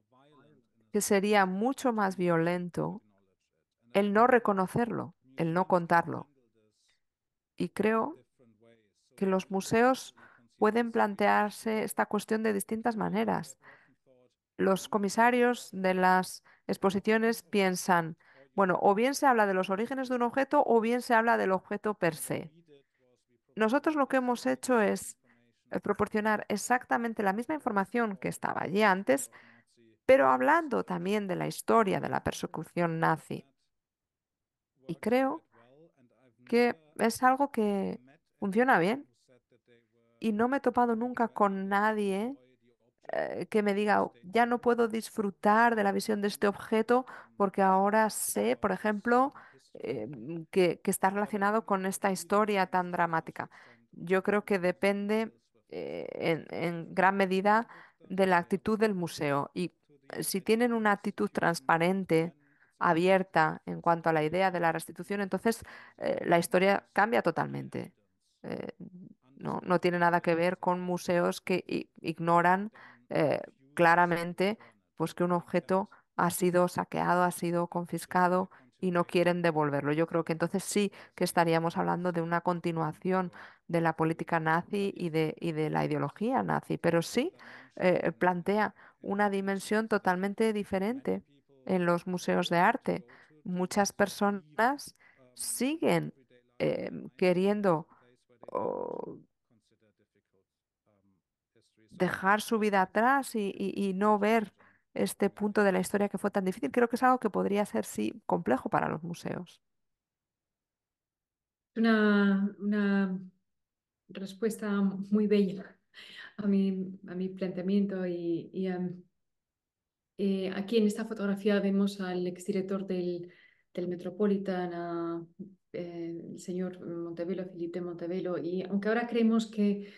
violent in a que sense sería mucho más not to violento acknowledge it. And I el no think reconocerlo, el no museums can contarlo. handle this Y in creo different ways. So que los you could museos actually conceive pueden this really plantearse esta cuestión de distintas I maneras. have often thought Los comisarios de las exposiciones piensan, or you bueno, o bien se habla de los orígenes de un objeto o bien se habla del objeto per and what se. we did was we Nosotros provided lo que hemos exactly the hecho same es information proporcionar exactamente la misma that was información que recorded in estaba the allí history antes, of Nazi pero hablando persecution. también de la historia de And la I think persecución nazi. that Y works creo quite well. And I've que never es algo que met funciona anyone bien. who said that they were Y no me he topado nunca con unable to nadie enjoy the object que me diga, because "Oh, they ya no knew puedo disfrutar de la visión de este objeto porque ahora sé, por about this ejemplo, history. que está But I relacionado think con esta it really historia depends tan to a large dramática". extent on Yo creo how the que museum depende deals with this. en gran medida And if de la they are actitud del open museo. Y to the si idea tienen of una actitud restitution, transparente, then it's a positive abierta en cuanto a la idea de la situation. restitución, entonces And la historia there's cambia clear totalmente. evidence Eh, no tiene nada que undisputed ver con evidence museos que that ignoran then eh, refuses to claramente return it. pues que un And objeto ha sido saqueado, ha sido that would be a confiscado y no continuation quieren devolverlo. Yo creo que entonces sí of que estaríamos hablando de una Nazi continuación control. de la política nazi But if we y de la ideología nazi, pero put this sí dimension plantea in una art dimensión museums, totalmente many diferente people en los museos de want to arte. go to Muchas because even personas in their siguen everyday life they might be in queriendo a place where they don't oh, consider difficult history. So dejar su vida atrás y no it's ver challenging. este punto de la historia que fue tan difícil. Creo que es algo que podría ser, sí, complejo para los museos. Una respuesta muy bella a mi planteamiento aquí en esta fotografía vemos al exdirector del Metropolitan, el señor Montevelo, Felipe Montevelo, y aunque ahora creemos que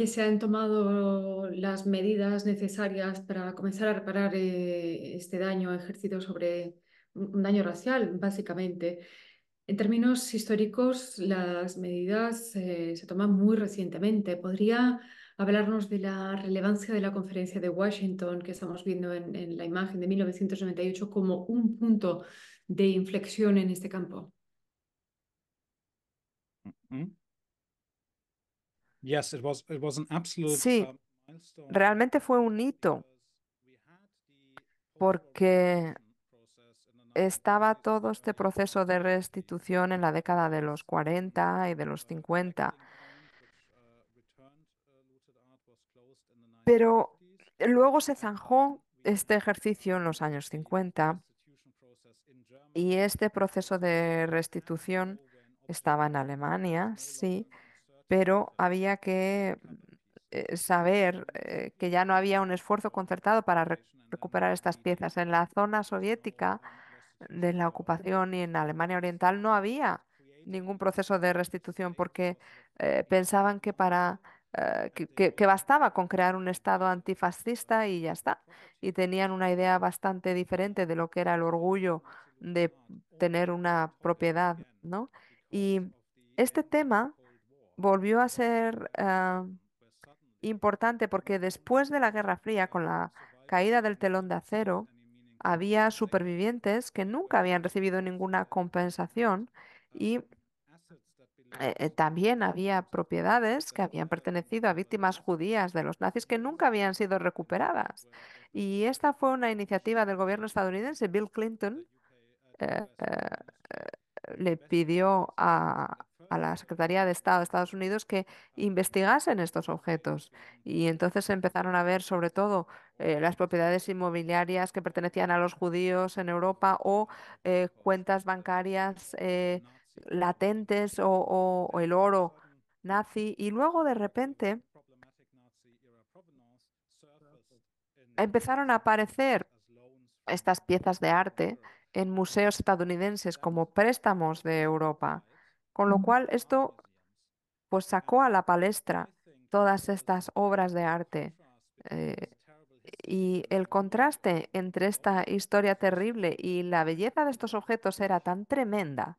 se han tomado las medidas necesarias para comenzar a reparar este daño ejercido sobre un daño racial, básicamente. En términos históricos, las medidas se toman muy recientemente. ¿Podría hablarnos de la relevancia de la conferencia de Washington que estamos viendo en la imagen de 1998 como un punto de inflexión en este campo? Mhm. Yes, it was an absolute Sí, milestone realmente fue un hito because we had the post-war porque restitution process in the estaba 1940s and todo este early proceso de 1950s restitución en la década de was los 40 y de los a 50, connecting point which returned looted art was closed in the pero 1950s, luego se and then zanjó we este had ejercicio en los años the 50 restitution process in y Germany, este proceso and de we had to restitución go where an object estaba en was Alemania, no longer sí, an inserted pero object había but a que recovered piece. saber And que ya no había un esfuerzo during the concertado para occupation, and then recuperar estas we did piezas. En la zona there was no soviética de restitution la law ocupación y en in Alemania place. Oriental no había ningún proceso de restitución porque pensaban que que bastaba con crear un Estado antifascista y ya está. Y tenían una idea bastante diferente de lo que era el orgullo de tener una propiedad, ¿no? Y este tema volvió a ser importante porque después de la Guerra Fría, con la caída del telón de acero, había supervivientes que nunca habían recibido ninguna compensación y también había propiedades que habían pertenecido a víctimas judías de los nazis que nunca habían sido recuperadas. Y esta fue una iniciativa del gobierno estadounidense. Bill Clinton eh, le pidió a la Secretaría de Estado de Estados Unidos que investigasen estos objetos. Y entonces se empezaron a ver sobre todo las propiedades inmobiliarias que pertenecían a los judíos en Europa o cuentas bancarias latentes o el oro nazi. Y luego de repente empezaron a aparecer estas piezas de arte en museos estadounidenses como préstamos de Europa, con lo cual esto pues sacó a la palestra todas estas obras de arte. eh, y el contraste entre esta historia terrible y la belleza de estos objetos era tan tremenda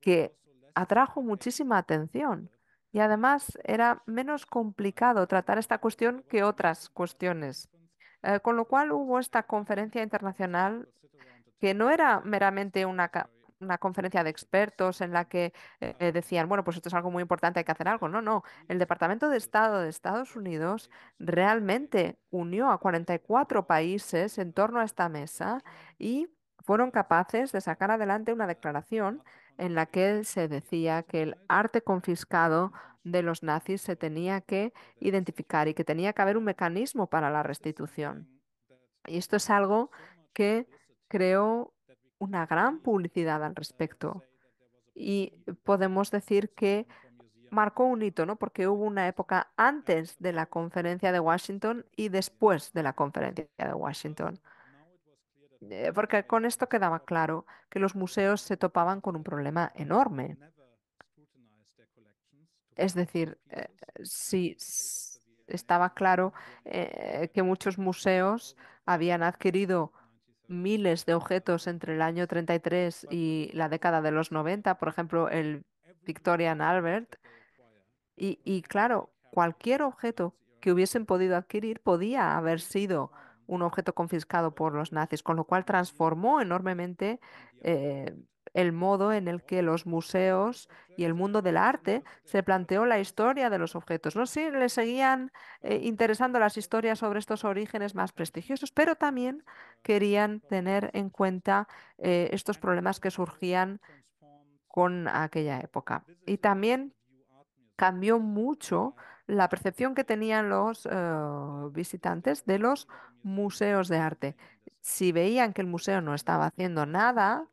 que atrajo muchísima atención. Y además era menos complicado tratar esta cuestión que otras cuestiones. Con lo cual hubo esta conferencia internacional que no era meramente una conferencia de expertos en la que decían, bueno, pues esto es algo muy importante, hay que hacer algo. No, no. El Departamento de Estado de Estados Unidos realmente unió a 44 países en torno a esta mesa y fueron capaces de sacar adelante una declaración en la que se decía que el arte confiscado de los nazis se tenía que identificar y que tenía que haber un mecanismo para la restitución. Y esto es algo que creó una gran publicidad al respecto. Y podemos decir que marcó un hito, ¿no? Porque hubo una época antes de la conferencia de Washington y después de la conferencia de Washington. Porque con esto quedaba claro que los museos se topaban con un problema enorme. Es decir, sí, estaba claro que muchos museos habían adquirido miles de objetos entre el año 33 y la década de los 90, por ejemplo, el Victorian Albert, y claro, cualquier objeto que hubiesen podido adquirir podía haber sido un objeto confiscado por los nazis, con lo cual transformó enormemente eh, el modo en el que los museos y el mundo del arte se planteó la historia de los objetos. No sé, le seguían interesando las historias sobre estos orígenes más prestigiosos, pero también querían tener en cuenta estos problemas que surgían con aquella época. Y también cambió mucho la percepción que tenían los visitantes de los museos de arte. Si veían que el museo no estaba haciendo nada,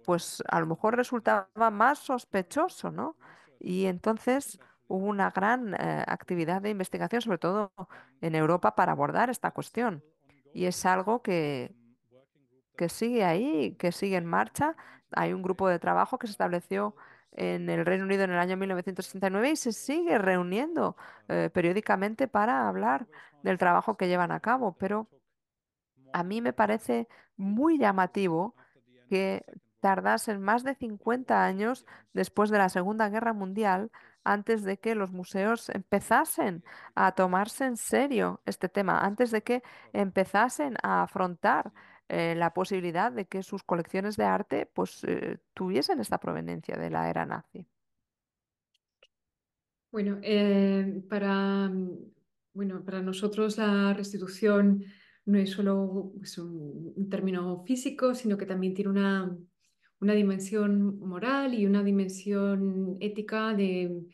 pues a lo mejor resultaba más sospechoso, ¿no? Y entonces hubo una gran actividad de investigación, sobre todo en Europa, para abordar esta cuestión. Y es algo que sigue ahí, que sigue en marcha. Hay un grupo de trabajo que se estableció en el Reino Unido en el año 1969 y se sigue reuniendo periódicamente para hablar del trabajo que llevan a cabo. Pero a mí me parece muy llamativo que tardasen más de 50 años después de la Segunda Guerra Mundial antes de que los museos empezasen a tomarse en serio este tema, antes de que empezasen a afrontar la posibilidad de que sus colecciones de arte pues tuviesen esta proveniencia de la era nazi. Bueno, bueno, para nosotros la restitución no es solo pues, un término físico, sino que también tiene una dimensión moral y una dimensión ética de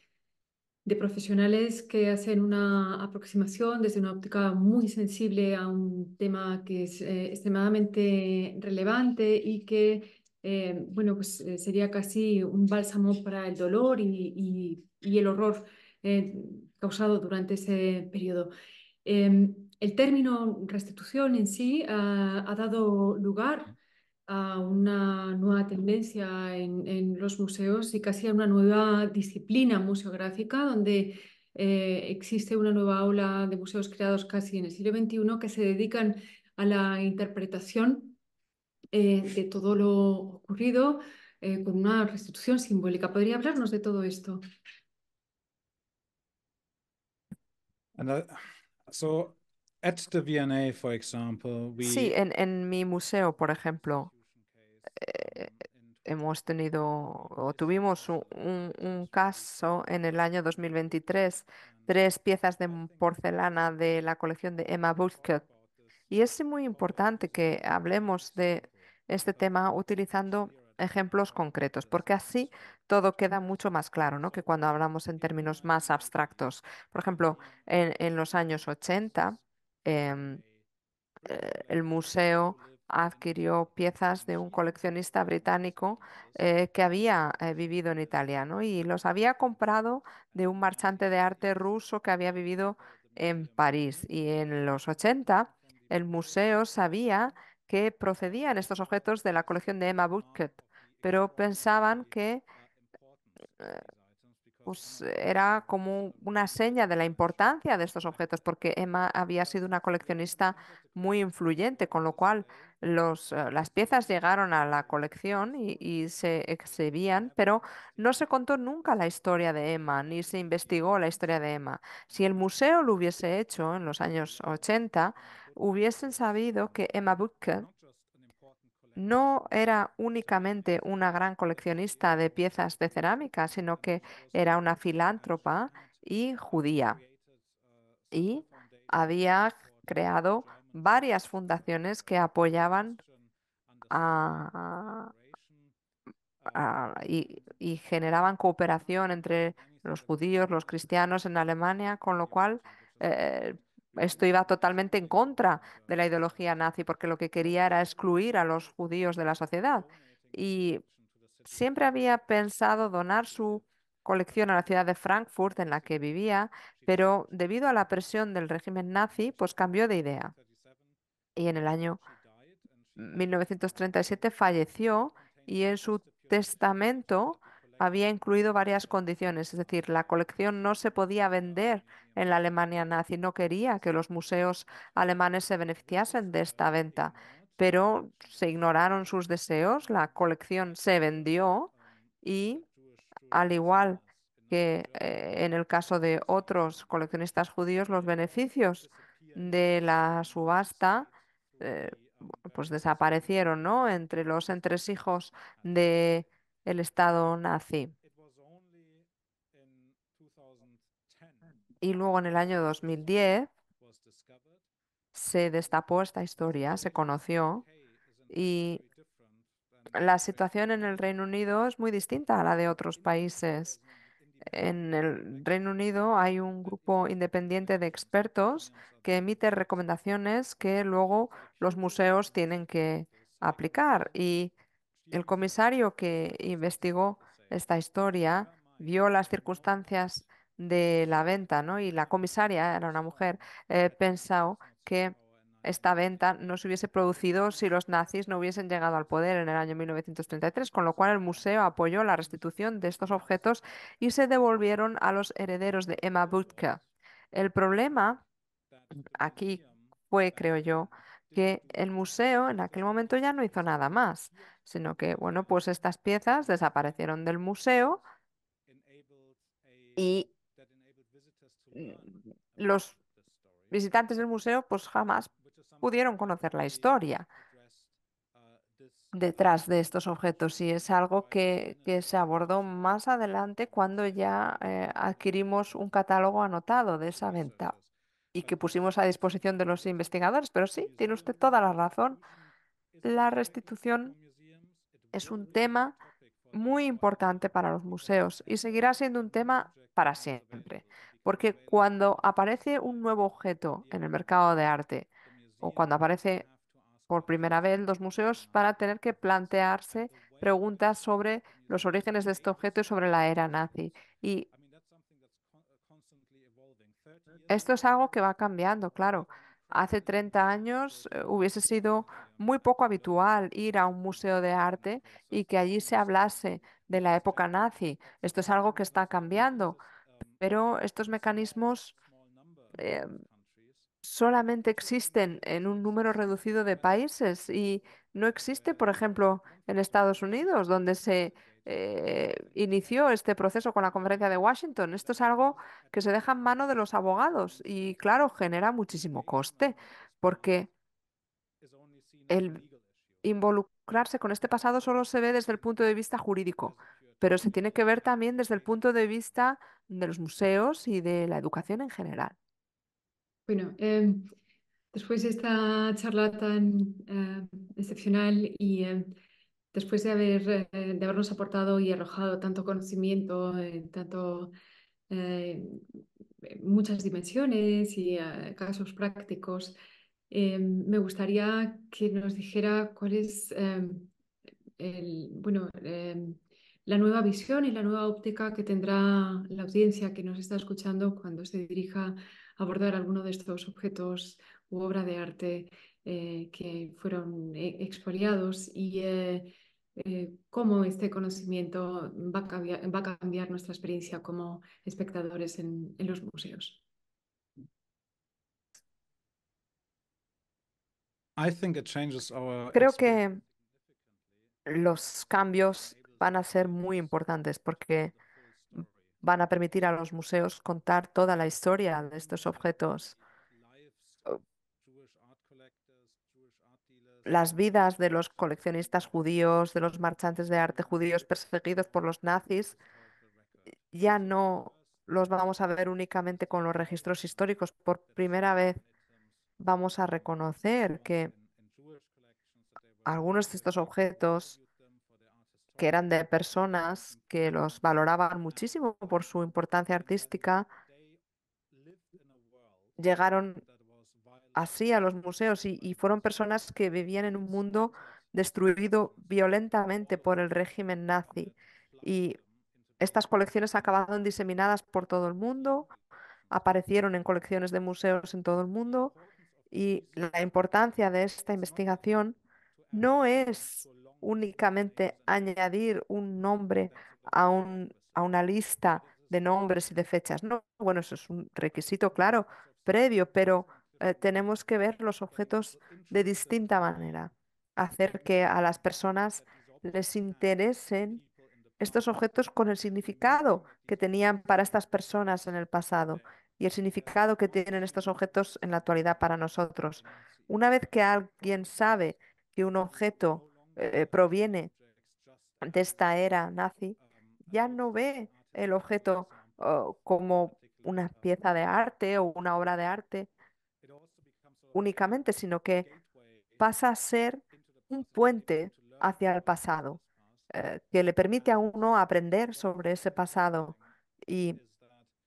profesionales que hacen una aproximación desde una óptica muy sensible a un tema que es extremadamente relevante y que, bueno, pues sería casi un bálsamo para el dolor y el horror eh, causado durante ese periodo. El término restitución en sí ha dado lugar a una nueva tendencia en los museos y casi a una nueva disciplina museográfica, donde existe una nueva ola de museos creados casi en el siglo XXI que se dedican a la interpretación de todo lo ocurrido con una restitución simbólica. ¿Podría hablarnos de todo esto? And so at the V&A, for example, Sí, we en mi museo, por ejemplo, prosecution case eh, in hemos tenido o 2023 tuvimos un caso en el año 2023, tres piezas de I think it's porcelana de la colección de Emma Buchke. about this Y es muy topic importante que using an hablemos de example. este tema It's utilizando clear at that ejemplos point concretos, that porque the así scope todo queda changed. mucho más claro, ¿no? Que cuando hablamos en In términos más abstractos. Por ejemplo, en los años 80, 1986, em, a el British museo who lived in adquirió Italy, piezas and de un she had coleccionista experienced británico this que había in vivido en Paris Italia, ¿no? Y los in había comprado de un the marchante de arte 1980s. ruso que había vivido So the en museum París. knew Y en los that 80, from the el museo photos sabía que that procedían estos objetos de la was colección de Emma part Burkett, of the pero pensaban extraordinary que importance of these items because pues Emma Burkett era como una seña de la importancia de estos objetos, porque Emma había sido una coleccionista and that's the muy case influyente, con to lo this cual day. las piezas llegaron a la So colección y se we exhibían, pero never no seen se contó nunca la historia de Emma, ni se investigó la evidence historia de Emma. Si el that museo lo hubiese hecho en los años 80, Emma Burkett hubiesen was sabido que Emma Burke not just an important collector no era to the únicamente una gran anti-Nazi coleccionista de piezas de cerámica, sino que she was era una and she filántropa had y judía created several y foundations to había support creado German varias fundaciones que apoyaban Christian understanding and a, cooperation. y generaban cooperación entre Anything los that was judíos, not los cristianos en Alemania, con lo cual anti-Nazi, which is eh, esto really iba totalmente en contra and de la ideología nazi, porque lo que quería era excluir a los judíos de la sociedad. donating her Y collection to the city of siempre había Frankfurt. pensado donar She did su colección a la ciudad de Frankfurt, en la que vivía, pero debido a la presión del régimen nazi, pues cambió de idea. 1937 Y en el año she died and she left 1937 that falleció contained y en the su stipulations testamento that the había collection incluido could varias not be condiciones, es sold decir, la colección no se podía in vender the museum en la Alemania nazi, no quería que los museos alemanes se this was beneficiasen de esta venta, ignored pero se ignoraron and sus deseos, la colección se vendió y Jewish al igual designers in que Germany en el caso de otros coleccionistas judíos, los beneficios disappeared de la subasta through eh, the pues various desaparecieron, ¿no? Entre los entresijos de el Estado nazi. it was only in 2010 Y luego en el año that this topic 2010 was discovered. se destapó esta The historia, se situation in the conoció UK is in fact y very different than la Great situación en Britain. el Reino Unido es muy distinta a la de otros In the UK, países. there's an independent En group of el Reino experts Unido hay un that grupo evaluate the independiente de collections, and the expertos museums are que then emite supposed to apply. recomendaciones que luego So the los curator museos tienen que investigated this aplicar. and Y el clearly said comisario that que this is not investigó the same. esta In historia her mind, vio las no one circunstancias de la venta, ¿no? Y la comisaria, era una mujer, storm pensó has not seen que power in esta venta 1933. no se hubiese producido si los nazis no hubiesen llegado al poder en el año 1933, con lo cual el museo apoyó la restitución de estos objetos y se devolvieron a los herederos de Emma Butke. El problema That the aquí museum fue, back creo then yo, didn't que do el anything museo en aquel because momento ya no hizo this nada más, disappeared sino que, bueno, and pues estas piezas desaparecieron del museo enabled y enabled visitors to mm, learn about los this story, visitantes del museo pues jamás which is something pudieron conocer la we historia addressed this detrás de estos objetos y es algo quite que se prominently abordó más adelante cuando ya adquirimos un catálogo anotado de esa venta researchers. y But que this pusimos a disposición de los is investigadores. Pero sí, tiene museum usted toda la razón. restitution is a La topic for restitución museums. It es will un remain a tema topic for the muy next 5 to 10 importante para years los because museos y seguirá siendo un new tema object para becomes siempre, available become porque available cuando aparece un and nuevo objeto en el yeah, mercado de arte the o cuando museum aparece have to ask por primera questions vez, los about the museos van a Nazi tener que past and plantearse the way preguntas sobre the los museums orígenes de este create objeto y these sobre la era nazi. exhibitions. Y I mean, that's something that's constantly evolving. 30 years esto es ago, algo que va cambiando, we had claro. an Hace 30 años hubiese sido muy poco habitual ir a un museo de arte y que allí se hablase de la época nazi. Esto es algo que está cambiando, pero estos mecanismos eh, solamente existen en un número reducido de países y no existe, por ejemplo, en Estados Unidos, donde se inició este proceso con la Conferencia de Washington. Esto es algo que se deja en mano de los abogados y, claro, genera muchísimo coste, porque el involucrarse con este pasado solo se ve desde el punto de vista jurídico, pero se tiene que ver también desde el punto de vista de los museos y de la educación en general. Bueno, después de esta charla tan excepcional y después de habernos aportado y arrojado tanto conocimiento, eh, muchas dimensiones y casos prácticos, me gustaría que nos dijera cuál es la nueva visión y la nueva óptica que tendrá la audiencia que nos está escuchando cuando se dirija a abordar alguno de estos objetos u obra de arte que fueron expoliados y cómo este conocimiento va a cambiar nuestra experiencia como espectadores en los museos. I think it changes our Creo experience que los cambios van a ser muy importantes porque van a permitir a los museos contar toda la historia de estos objetos, eh, las vidas de los coleccionistas judíos, de los marchantes de arte judíos perseguidos por los nazis. Ya no los vamos a ver únicamente con los registros históricos. Por primera vez vamos a reconocer que algunos de estos objetos que eran de personas que los valoraban muchísimo por su importancia artística, llegaron así a los museos y fueron personas que vivían en un mundo destruido violentamente por el régimen nazi. Y estas colecciones acabaron diseminadas por todo el mundo, aparecieron en colecciones de museos en todo el mundo y la importancia de esta investigación no es únicamente añadir un nombre a una lista de nombres y de fechas. No, bueno, eso es un requisito, claro, previo, pero tenemos que ver los objetos de distinta manera, hacer que a las personas les interesen estos objetos con el significado que tenían para estas personas en el pasado y el significado que tienen estos objetos en la actualidad para nosotros. Una vez que alguien sabe que un objeto proviene de esta era nazi, ya no ve el objeto como una pieza de arte o una obra de arte únicamente, sino que pasa a ser un puente hacia el pasado, que le permite a uno aprender sobre ese pasado. Y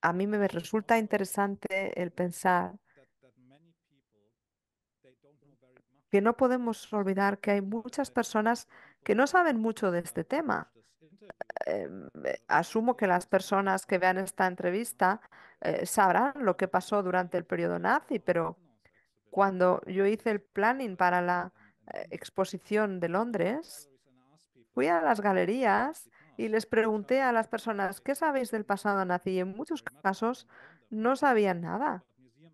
a mí me resulta interesante el pensar que no podemos olvidar que hay muchas personas que no saben mucho de este tema. Asumo que las personas que vean esta entrevista sabrán lo que pasó durante el periodo nazi, pero cuando yo hice el planning para la exposición de Londres, fui a las galerías y les pregunté a las personas, ¿qué sabéis del pasado nazi? Y en muchos casos no sabían nada.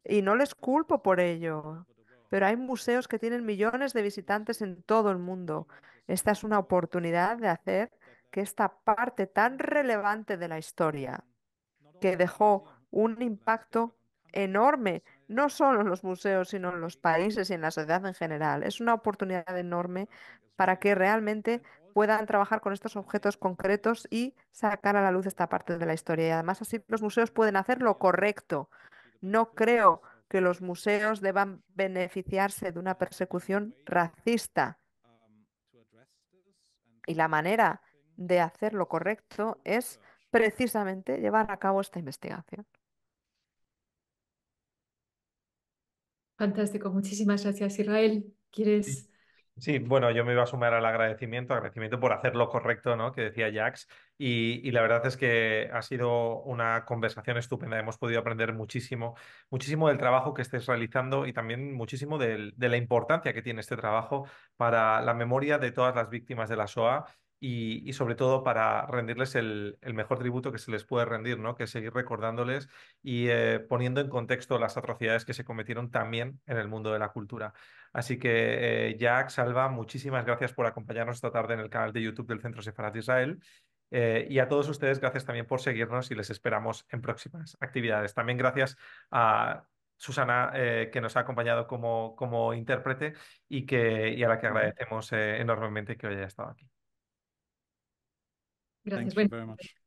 Y no les culpo por ello. Pero hay museos que tienen millones de visitantes en todo el mundo. Esta es una oportunidad de hacer que esta parte tan relevante de la historia que dejó un impacto enorme, no solo en los museos, sino en los países y en la sociedad en general. Es una oportunidad enorme para que realmente puedan trabajar con estos objetos concretos y sacar a la luz esta parte de la historia. Y además así los museos pueden hacer lo correcto. No creo que los museos deban beneficiarse de una persecución racista. Y la manera de hacer lo correcto es precisamente llevar a cabo esta investigación. Fantástico, muchísimas gracias, Israel. Sí. ¿Quieres? Sí, bueno, yo me iba a sumar al agradecimiento, agradecimiento por hacer lo correcto, ¿no? Que decía Jax. Y la verdad es que ha sido una conversación estupenda. Hemos podido aprender muchísimo, muchísimo del trabajo que estés realizando y también muchísimo de la importancia que tiene este trabajo para la memoria de todas las víctimas de la SOA y sobre todo para rendirles el mejor tributo que se les puede rendir, ¿no? Que es seguir recordándoles y poniendo en contexto las atrocidades que se cometieron también en el mundo de la cultura. Así que, Jack, Salva, muchísimas gracias por acompañarnos esta tarde en el canal de YouTube del Centro Sefarat de Israel. Y a todos ustedes, gracias también por seguirnos y les esperamos en próximas actividades. También gracias a Susana, que nos ha acompañado como intérprete y a la que agradecemos enormemente que hoy haya estado aquí. Gracias. Thank you Bueno. very much.